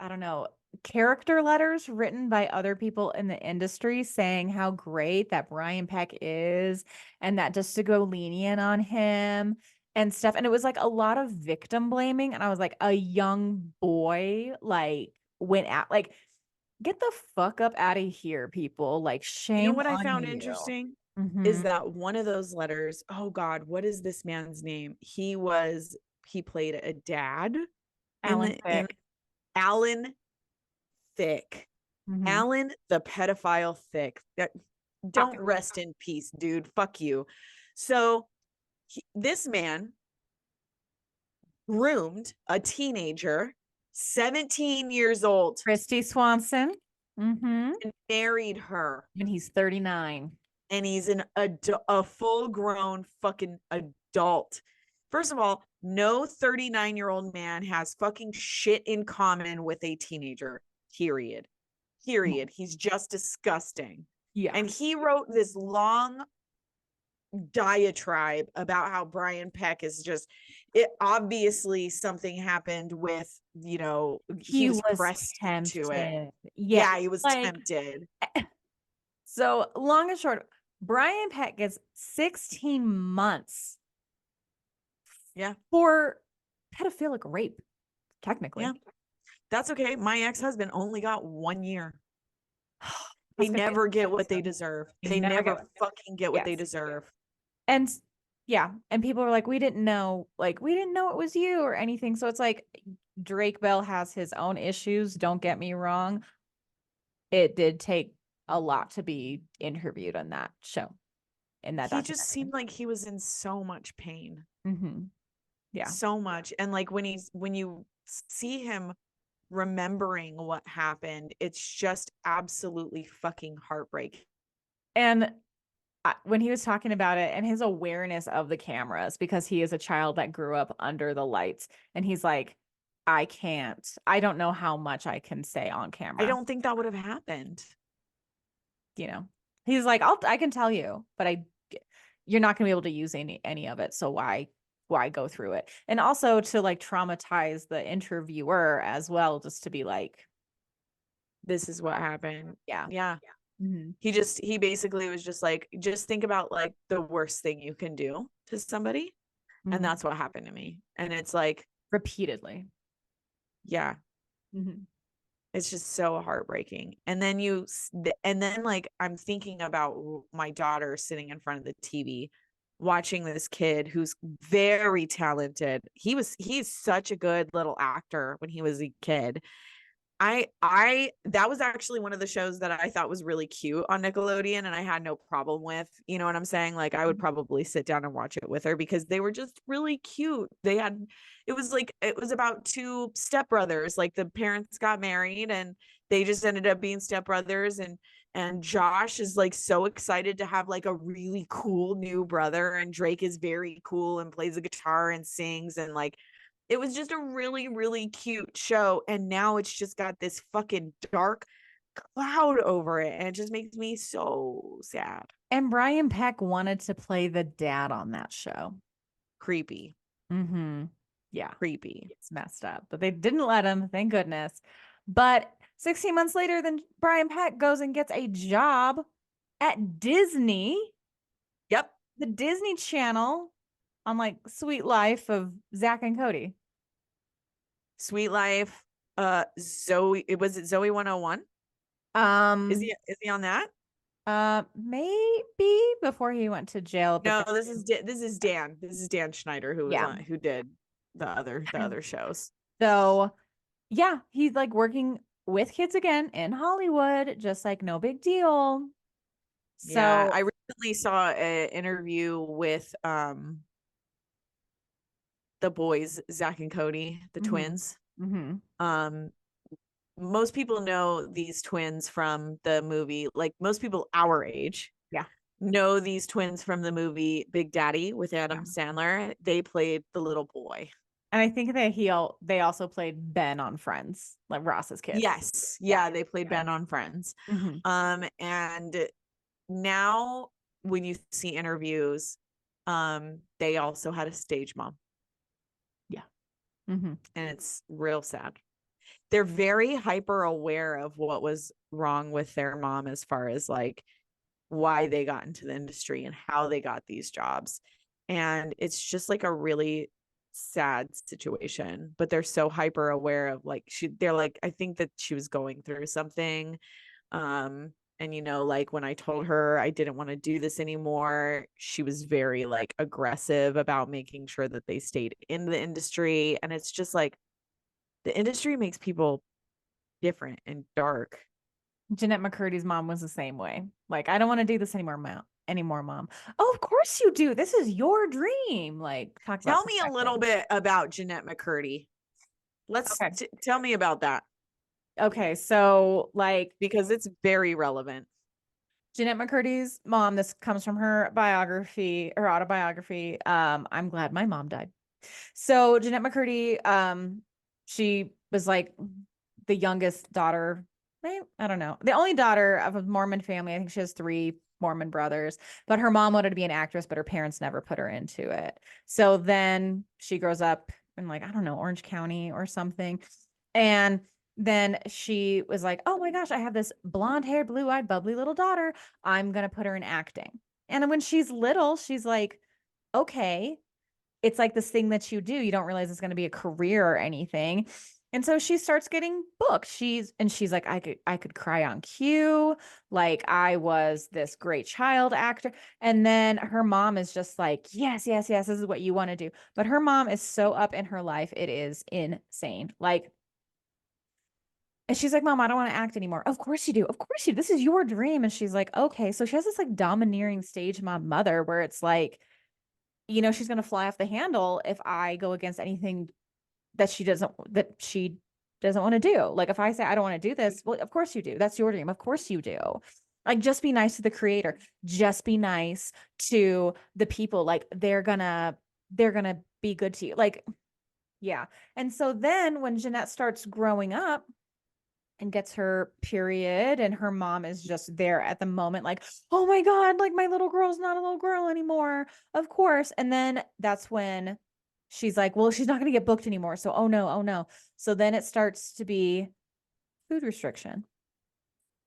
I don't know, character letters written by other people in the industry saying how great that Brian Peck is and that just to go lenient on him and stuff. And it was like a lot of victim blaming. And I was like, a young boy like went out, like, get the fuck up out of here, people. Like, shame. You know what I on found you. interesting Mhm. is that one of those letters, oh God, what is this man's name? He played a dad. Alan Thicke. Alan Thicke. Mhm. Alan the pedophile Thicke. Don't rest in peace, dude. Fuck you. So this man groomed a teenager, 17 years old, Christy Swanson. Mm-hmm. and married her. And he's 39. And he's a full-grown fucking adult. First of all, no 39-year-old man has fucking shit in common with a teenager. Period. He's just disgusting. Yeah. And he wrote this long diatribe about how Brian Peck is just, it obviously something happened with, you know, he was pressed tempted into it. Yeah, he was like, tempted. So long and short, Brian Peck gets 16 months for pedophilic rape, technically. Yeah, that's okay. My ex-husband only got 1 year. They never get what they deserve. They never fucking get what they deserve. And yeah, and people are like, we didn't know it was you or anything. So it's like Drake Bell has his own issues, don't get me wrong. It did take a lot to be interviewed on that show. And that he just seemed like he was in so much pain. Mm-hmm. Yeah, so much. And like when you see him remembering what happened, it's just absolutely fucking heartbreaking. And when he was talking about it and his awareness of the cameras, because he is a child that grew up under the lights, and he's like, I don't know how much I can say on camera. I don't think that would have happened. You know, he's like, I can tell you, but you're not gonna be able to use any of it. So why go through it? And also to like traumatize the interviewer as well, just to be like, this is what happened. Yeah. Mm-hmm. He basically was just like, just think about like the worst thing you can do to somebody. Mm-hmm. And that's what happened to me. And it's like repeatedly. Yeah. Mm-hmm. It's just so heartbreaking. And then like, I'm thinking about my daughter sitting in front of the TV, watching this kid who's very talented. He's such a good little actor when he was a kid. That was actually one of the shows that I thought was really cute on Nickelodeon, and I had no problem with, you know what I'm saying? Like, I would probably sit down and watch it with her because they were just really cute. It was about two stepbrothers. Like, the parents got married and they just ended up being stepbrothers, and Josh is like so excited to have like a really cool new brother, and Drake is very cool and plays the guitar and sings, and like it was just a really, really cute show. And now it's just got this fucking dark cloud over it. And it just makes me so sad. And Brian Peck wanted to play the dad on that show. Creepy. Mm-hmm. Yeah. Creepy. It's messed up. But they didn't let him, thank goodness. But 16 months later, then Brian Peck goes and gets a job at Disney Yep. The Disney Channel on like Sweet Life of Zach and Cody. Sweet Life. Zoe. Was it Zoe 101? Is he on that? Maybe before he went to jail, but No, then, this is Dan. This is Dan Schneider who was yeah. on who did the other shows. So yeah, he's like working with kids again in Hollywood, just like no big deal. Yeah, So I recently saw an interview with the boys, Zach and Cody, the twins. Most people know these twins from the movie, like most people our age yeah. know these twins from the movie Big Daddy with Adam Yeah. Sandler. They played the little boy. And I think that they also played Ben on Friends, like Ross's kids. Yes. Yeah, they played Ben on Friends. And now when you see interviews, they also had a stage mom. Yeah. And it's real sad. They're very hyper aware of what was wrong with their mom as far as like why they got into the industry and how they got these jobs. And it's just like a really sad situation, but they're so hyper aware of like they're like, I think that she was going through something. And like when I told her I didn't want to do this anymore, she was very like aggressive about making sure that they stayed in the industry. And it's just like the industry makes people different and dark. Jeanette McCurdy's mom was the same way. Like, I don't want to do this anymore, mom. Oh, of course you do. This is your dream. Like, talk about Tell me a little bit about Jeanette McCurdy. Let's tell me about that. Okay, so like, because it's very relevant. Jeanette McCurdy's mom, this comes from her autobiography. I'm glad my mom died. So Jeanette McCurdy, she was like the youngest daughter, right? I don't know. The only daughter of a Mormon family. I think she has 3 Mormon brothers, but her mom wanted to be an actress, but her parents never put her into it. So then she grows up in like, I don't know, Orange County or something. And then she was like, oh my gosh, I have this blonde haired, blue eyed, bubbly little daughter. I'm going to put her in acting. And when she's little, she's like, okay, it's like this thing that you do. You don't realize it's going to be a career or anything. And so she starts getting booked. She's like, I could cry on cue. Like I was this great child actor. And then her mom is just like, yes, yes, yes, this is what you want to do. But her mom is so up in her life. It is insane. Like, and she's like, Mom, I don't want to act anymore. Of course you do. Of course you do. This is your dream. And she's like, okay. So she has this like domineering stage mom mother where it's like, she's going to fly off the handle if I go against anything that she doesn't want to do. Like if I say, I don't want to do this, well, of course you do. That's your dream. Of course you do. Like, just be nice to the creator. Just be nice to the people. Like they're gonna be good to you. Like, yeah. And so then when Jeanette starts growing up, and gets her period and her mom is just there at the moment like, oh my god, like my little girl's not a little girl anymore, of course. And then that's when she's like, well, she's not going to get booked anymore, so oh no. So then it starts to be food restriction,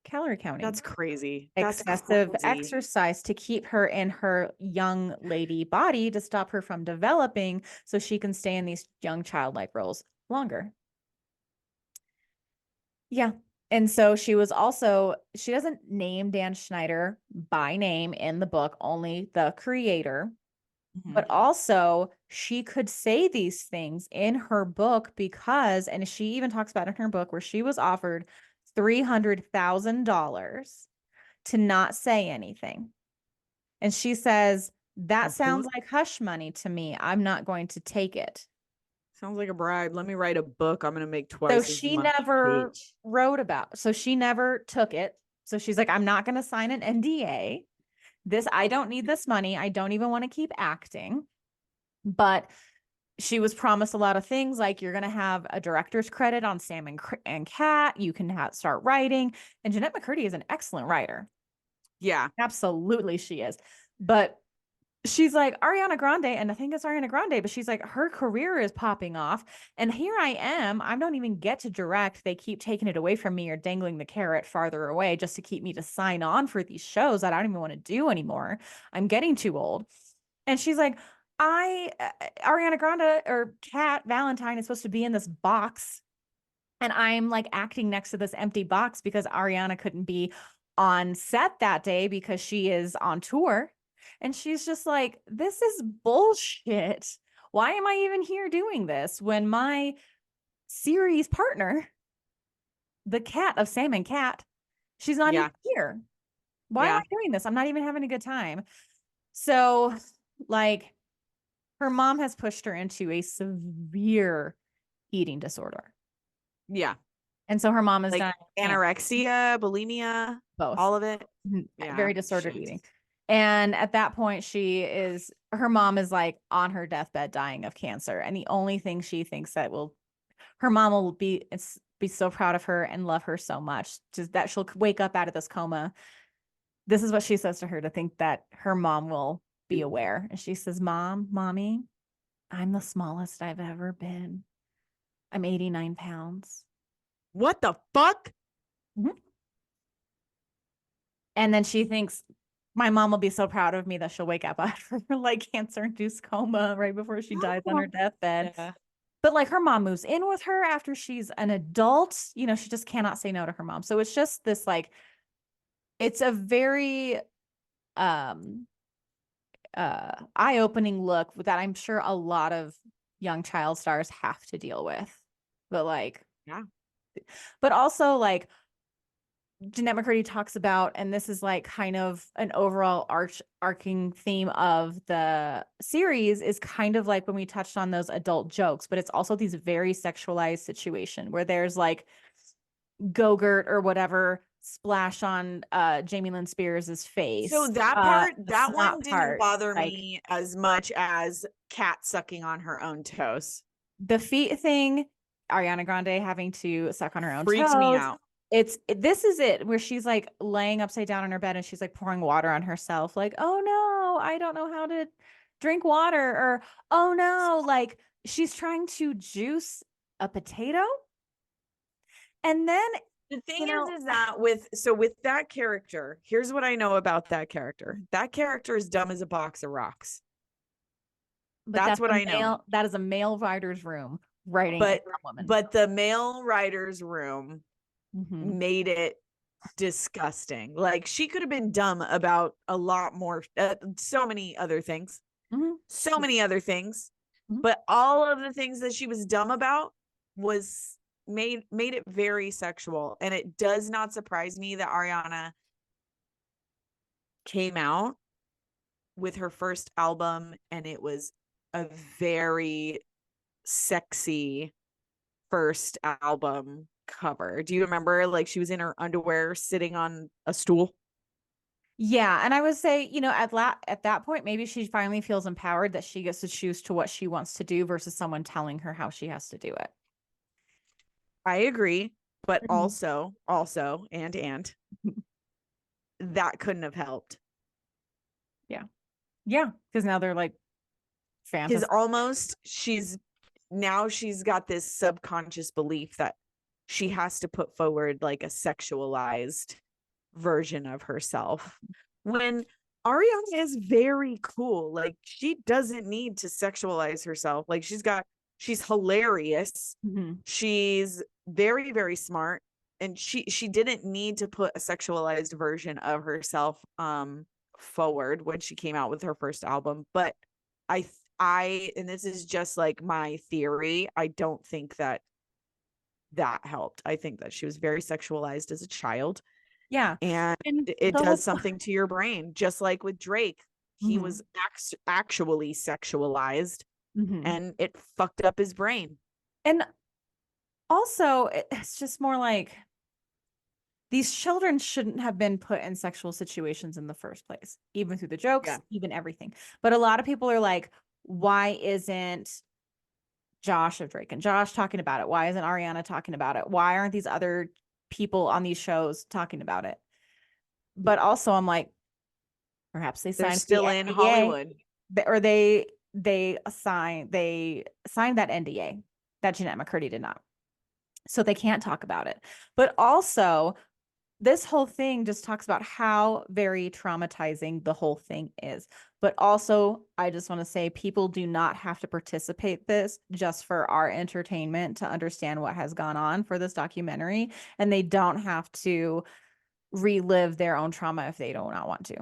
calorie counting, That's crazy. excessive exercise to keep her in her young lady body to stop her from developing so she can stay in these young childlike roles longer. Yeah. And so she doesn't name Dan Schneider by name in the book, only the creator. But also she could say these things in her book because, and she even talks about it in her book where she was offered $300,000 to not say anything. And she says, that sounds like hush money to me. I'm not going to take it. Sounds like a bribe. Let me write a book. I'm going to make twice. So she never so she never took it. So she's like, I'm not going to sign an NDA. I don't need this money. I don't even want to keep acting. But she was promised a lot of things, like you're going to have a director's credit on Sam and Cat. You can start writing. And Jeanette McCurdy is an excellent writer. Yeah, absolutely she is. But she's like Ariana Grande, and I think it's Ariana Grande, but she's like, her career is popping off. And here I am. I don't even get to direct. They keep taking it away from me or dangling the carrot farther away just to keep me to sign on for these shows that I don't even want to do anymore. I'm getting too old. And she's like, Ariana Grande or Kat Valentine is supposed to be in this box. And I'm like acting next to this empty box because Ariana couldn't be on set that day because she is on tour. And she's just like, this is bullshit. Why am I even here doing this when my series partner, the cat of Sam and Cat, she's not even here? Why am I doing this? I'm not even having a good time. So, like, her mom has pushed her into a severe eating disorder. Yeah. And so her mom is like done anorexia, bulimia, both, all of it. Yeah, very disordered eating. And at that point, her mom is like on her deathbed dying of cancer. And the only thing she thinks that her mom will be so proud of her and love her so much, just that she'll wake up out of this coma. This is what she says to her, to think that her mom will be aware. And she says, Mommy, I'm the smallest I've ever been. I'm 89 pounds. What the fuck? Mm-hmm. And then she thinks my mom will be so proud of me that she'll wake up out of her like cancer-induced coma right before she dies on her deathbed. Yeah. But like her mom moves in with her after she's an adult. You know, she just cannot say no to her mom. So it's just this like, it's a very eye-opening look that I'm sure a lot of young child stars have to deal with. But like, yeah. But also like Jeanette McCurdy talks about, and this is like kind of an overall arcing theme of the series, is kind of like when we touched on those adult jokes, but it's also these very sexualized situation where there's like Go-Gurt or whatever splash on Jamie Lynn Spears' face. So that one didn't bother me as much as Kat sucking on her own toes. The feet thing, Ariana Grande having to suck on her own freaks toes. Me out. This is it where she's like laying upside down on her bed and she's like pouring water on herself, like, oh no, I don't know how to drink water, or oh no, like she's trying to juice a potato. And then the thing is that with that character, here's what I know about that character. That character is dumb as a box of rocks. But that's what I know. That is a male writer's room writing a woman. But the male writer's room made it disgusting. Like she could have been dumb about a lot more, so many other things. So many other things. But all of the things that she was dumb about was made it very sexual. And it does not surprise me that Ariana came out with her first album and it was a very sexy first album cover. Do you remember, like, she was in her underwear sitting on a stool? Yeah, and I would say, you know, at that point, maybe she finally feels empowered that she gets to choose to what she wants to do versus someone telling her how she has to do it. I agree, but also, and that couldn't have helped. Yeah, because now they're like fantasy. Because she's got this subconscious belief that she has to put forward like a sexualized version of herself, when Ariana is very cool. Like she doesn't need to sexualize herself. Like she's hilarious. She's very, very smart. And she didn't need to put a sexualized version of herself forward when she came out with her first album. But I and this is just like my theory, I don't think that helped. I think that she was very sexualized as a child. Yeah. And it does something to your brain, just like with Drake. He was actually sexualized and it fucked up his brain. And also, it's just more like these children shouldn't have been put in sexual situations in the first place, even through the jokes, even everything. But a lot of people are like, why isn't Josh of Drake and Josh talking about it? Why isn't Ariana talking about it? Why aren't these other people on these shows talking about it? But also I'm like, perhaps they're still in Hollywood. they signed that NDA that Jeanette McCurdy did not. So they can't talk about it. But also, this whole thing just talks about how very traumatizing the whole thing is. But also, I just want to say people do not have to participate this just for our entertainment to understand what has gone on for this documentary. And they don't have to relive their own trauma if they do not want to.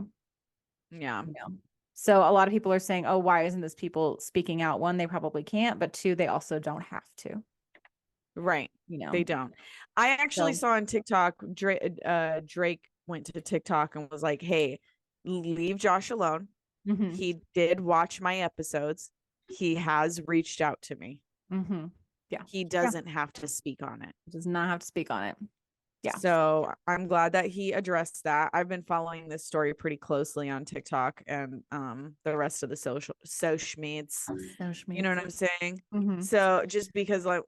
Yeah. You know? So a lot of people are saying, oh, why isn't this people speaking out? One, they probably can't, but two, they also don't have to. Right. You know, They don't. I actually saw on TikTok, Drake went to TikTok and was like, hey, leave Josh alone. Mm-hmm. He did watch my episodes. He has reached out to me. Mm-hmm. Yeah. He doesn't have to speak on it. Does not have to speak on it. Yeah. So I'm glad that he addressed that. I've been following this story pretty closely on TikTok and the rest of the social meds. You know what I'm saying? Mm-hmm. So just because like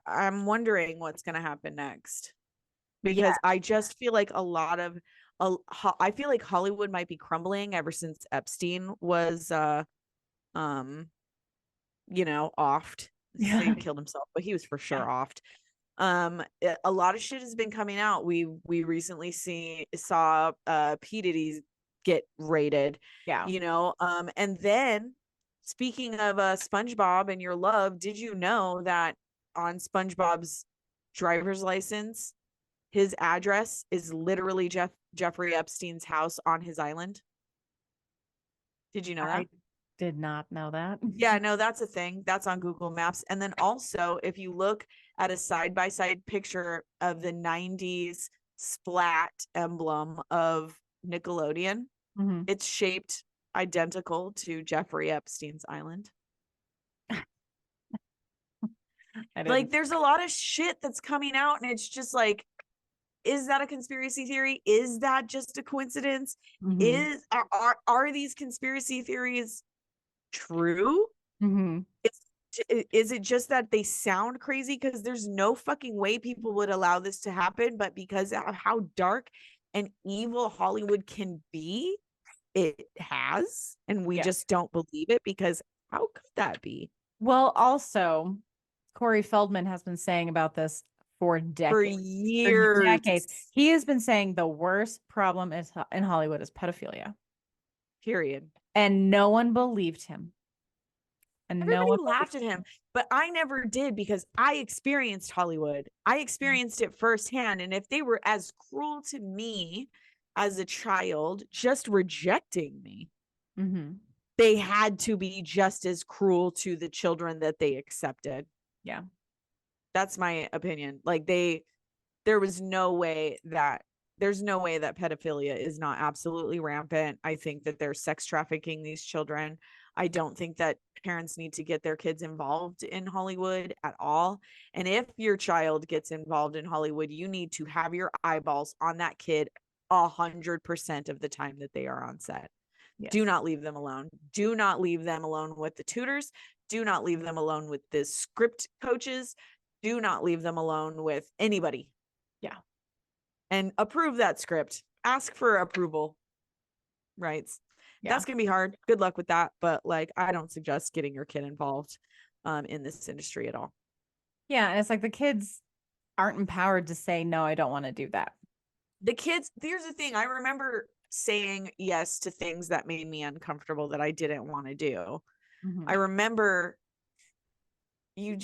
I'm wondering what's gonna happen next. Because I just feel like I feel like Hollywood might be crumbling ever since Epstein was offed. Yeah. He killed himself, but he was for sure offed. A lot of shit has been coming out. We recently saw P. Diddy get raided. Yeah. And then speaking of SpongeBob and your love, did you know that on SpongeBob's driver's license, his address is literally Jeffrey Epstein's house on his island? Did you know that? I did not know that. Yeah, no, that's a thing. That's on Google Maps. And then also, if you look at a side-by-side picture of the 90s splat emblem of Nickelodeon, Mm-hmm. it's shaped identical to Jeffrey Epstein's island. Like, there's a lot of shit that's coming out, and it's just like, is that a conspiracy theory? Is that just a coincidence? Mm-hmm. Are these conspiracy theories true? Mm-hmm. Is it just that they sound crazy? Because there's no fucking way people would allow this to happen, but because of how dark and evil Hollywood can be, it has, and we just don't believe it. Because how could that be? Well, also, Corey Feldman has been saying about this for decades. For years. For decades. He has been saying the worst problem in Hollywood is pedophilia. Period. And no one believed him. And everybody laughed at him, but I never did because I experienced Hollywood. I experienced it firsthand. And if they were as cruel to me as a child, just rejecting me, they had to be just as cruel to the children that they accepted. Yeah. That's my opinion. Like there's no way that pedophilia is not absolutely rampant. I think that they're sex trafficking these children. I don't think that parents need to get their kids involved in Hollywood at all. And if your child gets involved in Hollywood, you need to have your eyeballs on that kid 100% of the time that they are on set. Yes. Do not leave them alone. Do not leave them alone with the tutors. Do not leave them alone with the script coaches. Do not leave them alone with anybody. Yeah. And approve that script. Ask for approval. Right. Yeah. That's going to be hard. Good luck with that. But like, I don't suggest getting your kid involved in this industry at all. Yeah. And it's like the kids aren't empowered to say, no, I don't want to do that. The kids, here's the thing. I remember saying yes to things that made me uncomfortable that I didn't want to do. I remember you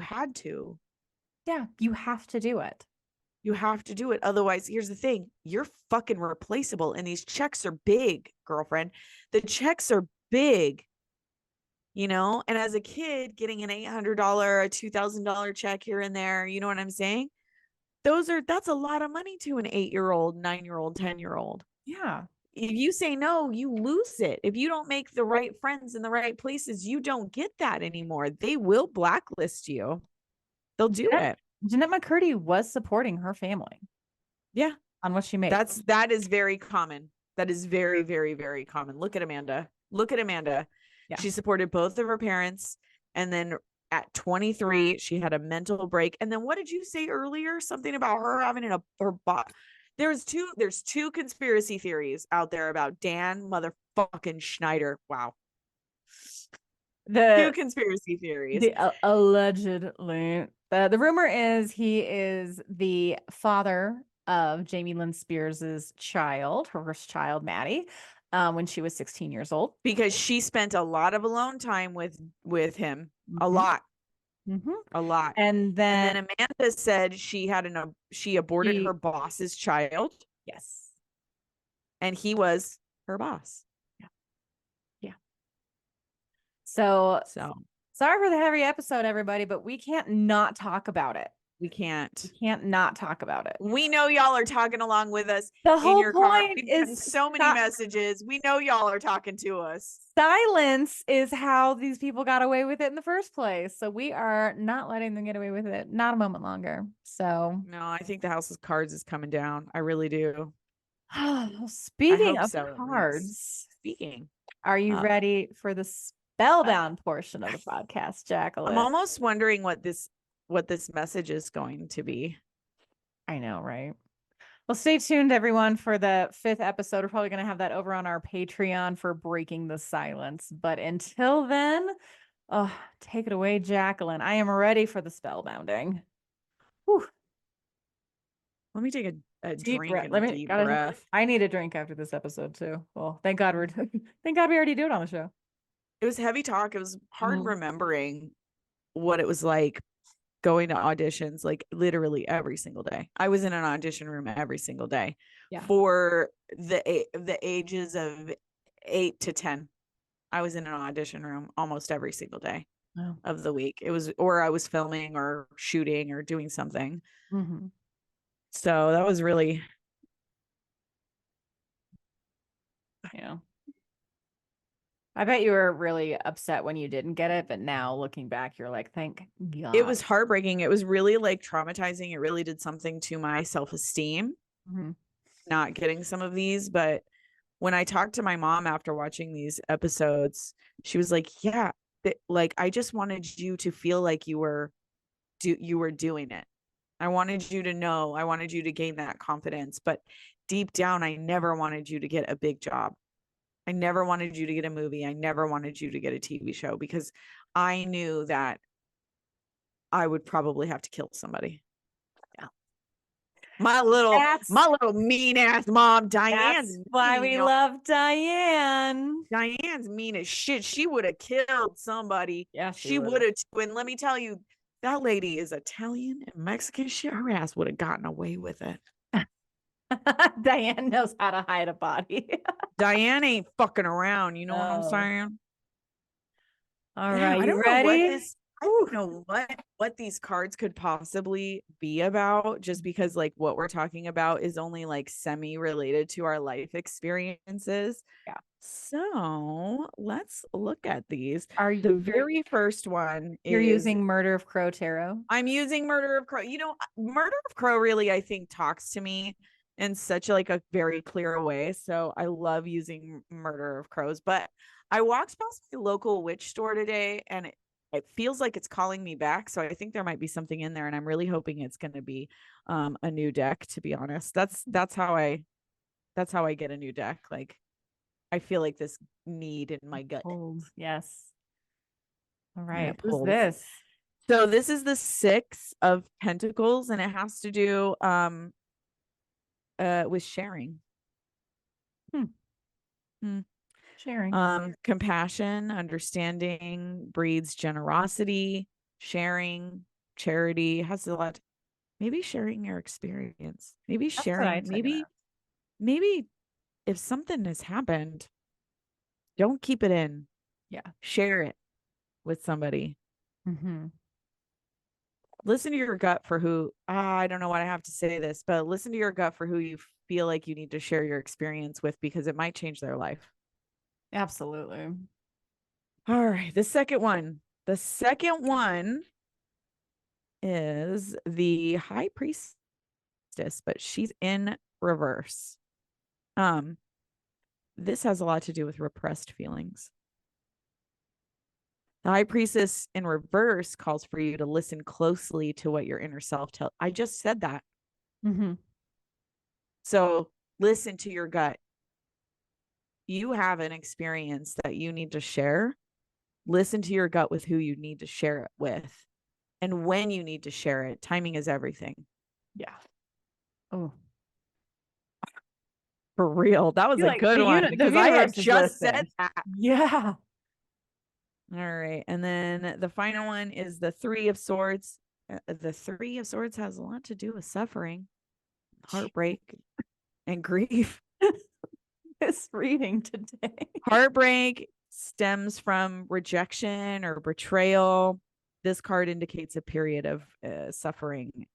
had to. Yeah. You have to do it. You have to do it. Otherwise, here's the thing. You're fucking replaceable. And these checks are big, girlfriend. The checks are big. And as a kid, getting an $800, a $2,000 check here and there, you know what I'm saying? That's a lot of money to an 8-year-old, 9-year-old, 10-year-old. Yeah. If you say no, you lose it. If you don't make the right friends in the right places, you don't get that anymore. They will blacklist you. They'll do it. Jeanette McCurdy was supporting her family. Yeah. On what she made. That is very common. That is very, very, very common. Look at Amanda. Yeah. She supported both of her parents. And then at 23, she had a mental break. And then what did you say earlier? Something about her having her bot. There's two conspiracy theories out there about Dan motherfucking Schneider. Wow. Two conspiracy theories. Allegedly. The rumor is he is the father of Jamie Lynn Spears's child, her first child, Maddie, when she was 16 years old. Because she spent a lot of alone time with him. Mm-hmm. A lot. Mm-hmm. A lot. And then Amanda said she aborted her boss's child. Yes. And he was her boss. Yeah. So sorry for the heavy episode, everybody, but we can't not talk about it. We can't not talk about it. We know y'all are talking along with us. The whole point car. is so many messages. We know y'all are talking to us. Silence is how these people got away with it in the first place. So we are not letting them get away with it. Not a moment longer. So no, I think the House of Cards is coming down. I really do. Speaking of cards, are you ready for the spellbound portion of the podcast, Jacqueline? I'm almost wondering what this message is going to be. I know, right? Well, stay tuned, everyone, for the 5th episode. We're probably going to have that over on our Patreon for Breaking the Silence. But until then, take it away, Jacqueline. I am ready for the spellbounding. Whew. Let me take a deep drink breath. and a deep breath. I need a drink after this episode too. Well, thank God we already do it on the show. It was heavy talk. It was hard remembering what it was like going to auditions, like literally every single day. I was in an audition room every single day for the ages of 8 to 10. I was in an audition room almost every single day of the week. It was, or I was filming or shooting or doing something. Mm-hmm. So that was really, I bet you were really upset when you didn't get it, but now looking back, you're like, thank God. It was heartbreaking. It was really like traumatizing. It really did something to my self-esteem, not getting some of these. But when I talked to my mom after watching these episodes, she was like, yeah, like, I just wanted you to feel like you were doing it. I wanted you to know, I wanted you to gain that confidence. But deep down, I never wanted you to get a big job. I never wanted you to get a movie. I never wanted you to get a TV show because I knew that I would probably have to kill somebody. Yeah. My little mean ass mom, Diane's. That's why we love Diane. Diane's mean as shit. She would have killed somebody. Yeah, she would have. And let me tell you, that lady is Italian and Mexican. Shit, her ass would have gotten away with it. Diane knows how to hide a body. Diane ain't fucking around. You know what I'm saying? All right, you ready? I don't know what these cards could possibly be about, just because like what we're talking about is only like semi-related to our life experiences. Yeah. So let's look at these. The very first one you're using Murder of Crow Tarot? I'm using Murder of Crow. You know, Murder of Crow really, I think, talks to me in such like a very clear way. So I love using Murder of Crows. But I walked past my local witch store today and it feels like it's calling me back. So I think there might be something in there, and I'm really hoping it's going to be a new deck, to be honest. That's how I get a new deck. Like, I feel like this need in my gut. Yes. All right. Who's this? So this is the 6 of Pentacles, and it has to do with sharing. Sharing. Compassion, understanding breeds generosity, sharing, charity, has a lot. Maybe sharing your experience. Maybe sharing. Maybe if something has happened, don't keep it in. Yeah. Share it with somebody. Listen to your gut for who, I don't know what I have to say this, but listen to your gut for who you feel like you need to share your experience with, because it might change their life. Absolutely. All right. The second one is the High Priestess, but she's in reverse. This has a lot to do with repressed feelings. The High Priestess in reverse calls for you to listen closely to what your inner self tells. I just said that. So listen to your gut. You have an experience that you need to share. Listen to your gut with who you need to share it with. And when you need to share it, timing is everything. Yeah. Oh, for real. That was a good one because I had just said that. Yeah. All right. And then the final one is the Three of Swords. The Three of Swords has a lot to do with suffering, heartbreak, and grief. This reading today. Heartbreak stems from rejection or betrayal. This card indicates a period of suffering.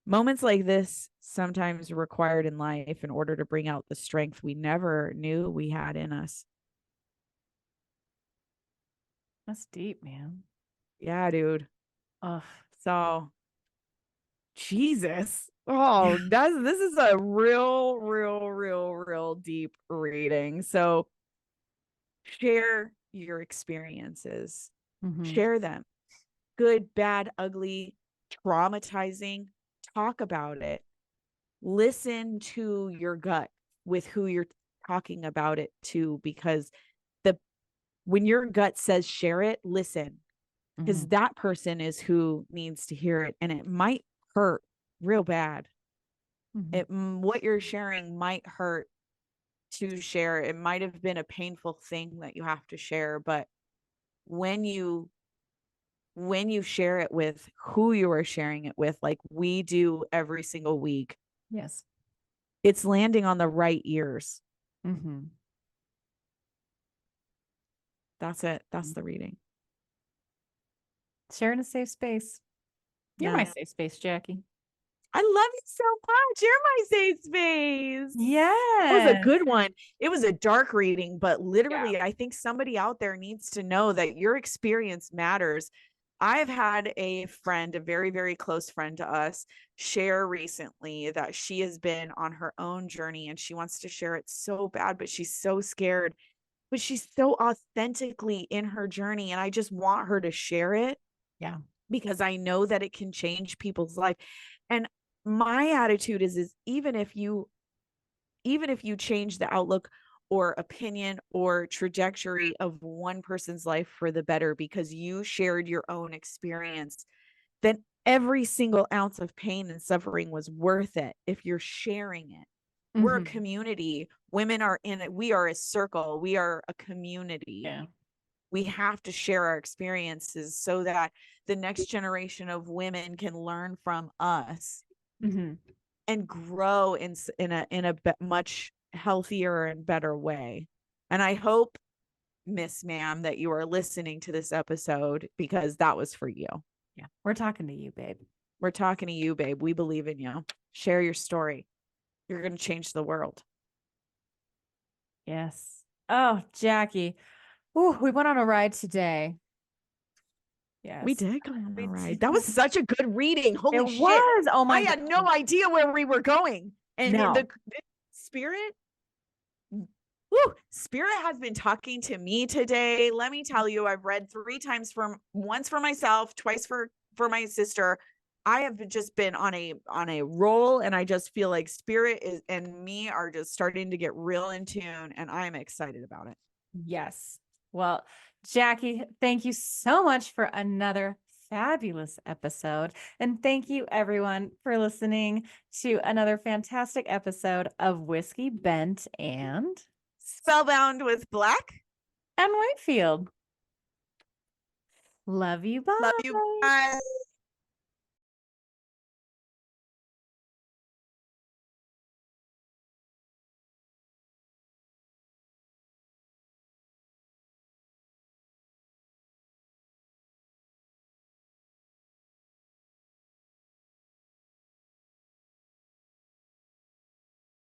Moments like this sometimes required in life in order to bring out the strength we never knew we had in us. That's deep, man. Yeah, dude. Ugh. So, Jesus. Oh, this is a real deep reading. So, share your experiences. Share them. Good, bad, ugly, traumatizing. Talk about it. Listen to your gut with who you're talking about it to, because when your gut says share it, listen, because that person is who needs to hear it, and it might hurt real bad. What you're sharing might hurt to share. It might have been a painful thing that you have to share, but when you share it with who you are sharing it with, like we do every single week, yes, it's landing on the right ears. That's it. That's the reading. Share in a safe space. You're my safe space, Jackie. I love you so much. You're my safe space. Yeah. That was a good one. It was a dark reading, but literally, I think somebody out there needs to know that your experience matters. I've had a friend, a very, very close friend to us, share recently that she has been on her own journey and she wants to share it so bad, but she's so scared. But she's so authentically in her journey, and I just want her to share it. Yeah. Because I know that it can change people's life. And my attitude is even if you change the outlook or opinion or trajectory of one person's life for the better because you shared your own experience, then every single ounce of pain and suffering was worth it if you're sharing it. We're a community. Women are in it. We are a circle. We are a community. Yeah. We have to share our experiences so that the next generation of women can learn from us and grow in a much healthier and better way. And I hope, Miss Ma'am, that you are listening to this episode because that was for you. Yeah. We're talking to you, babe. We're talking to you, babe. We believe in you. Share your story. You're going to change the world. Yes. Oh, Jackie. Oh, we went on a ride today. Yes. We did go on a ride. That was such a good reading. Holy shit. Was. Oh my God. I had no idea where we were going. And the spirit, spirit has been talking to me today. Let me tell you, I've read 3 times, once for myself, twice for my sister. I have just been on a roll, and I just feel like spirit and me are just starting to get real in tune, and I'm excited about it. Yes. Well, Jackie, thank you so much for another fabulous episode. And thank you everyone for listening to another fantastic episode of Whiskey, Bent and Spellbound with Black and Whitefield. Love you. Bye. Love you. Bye.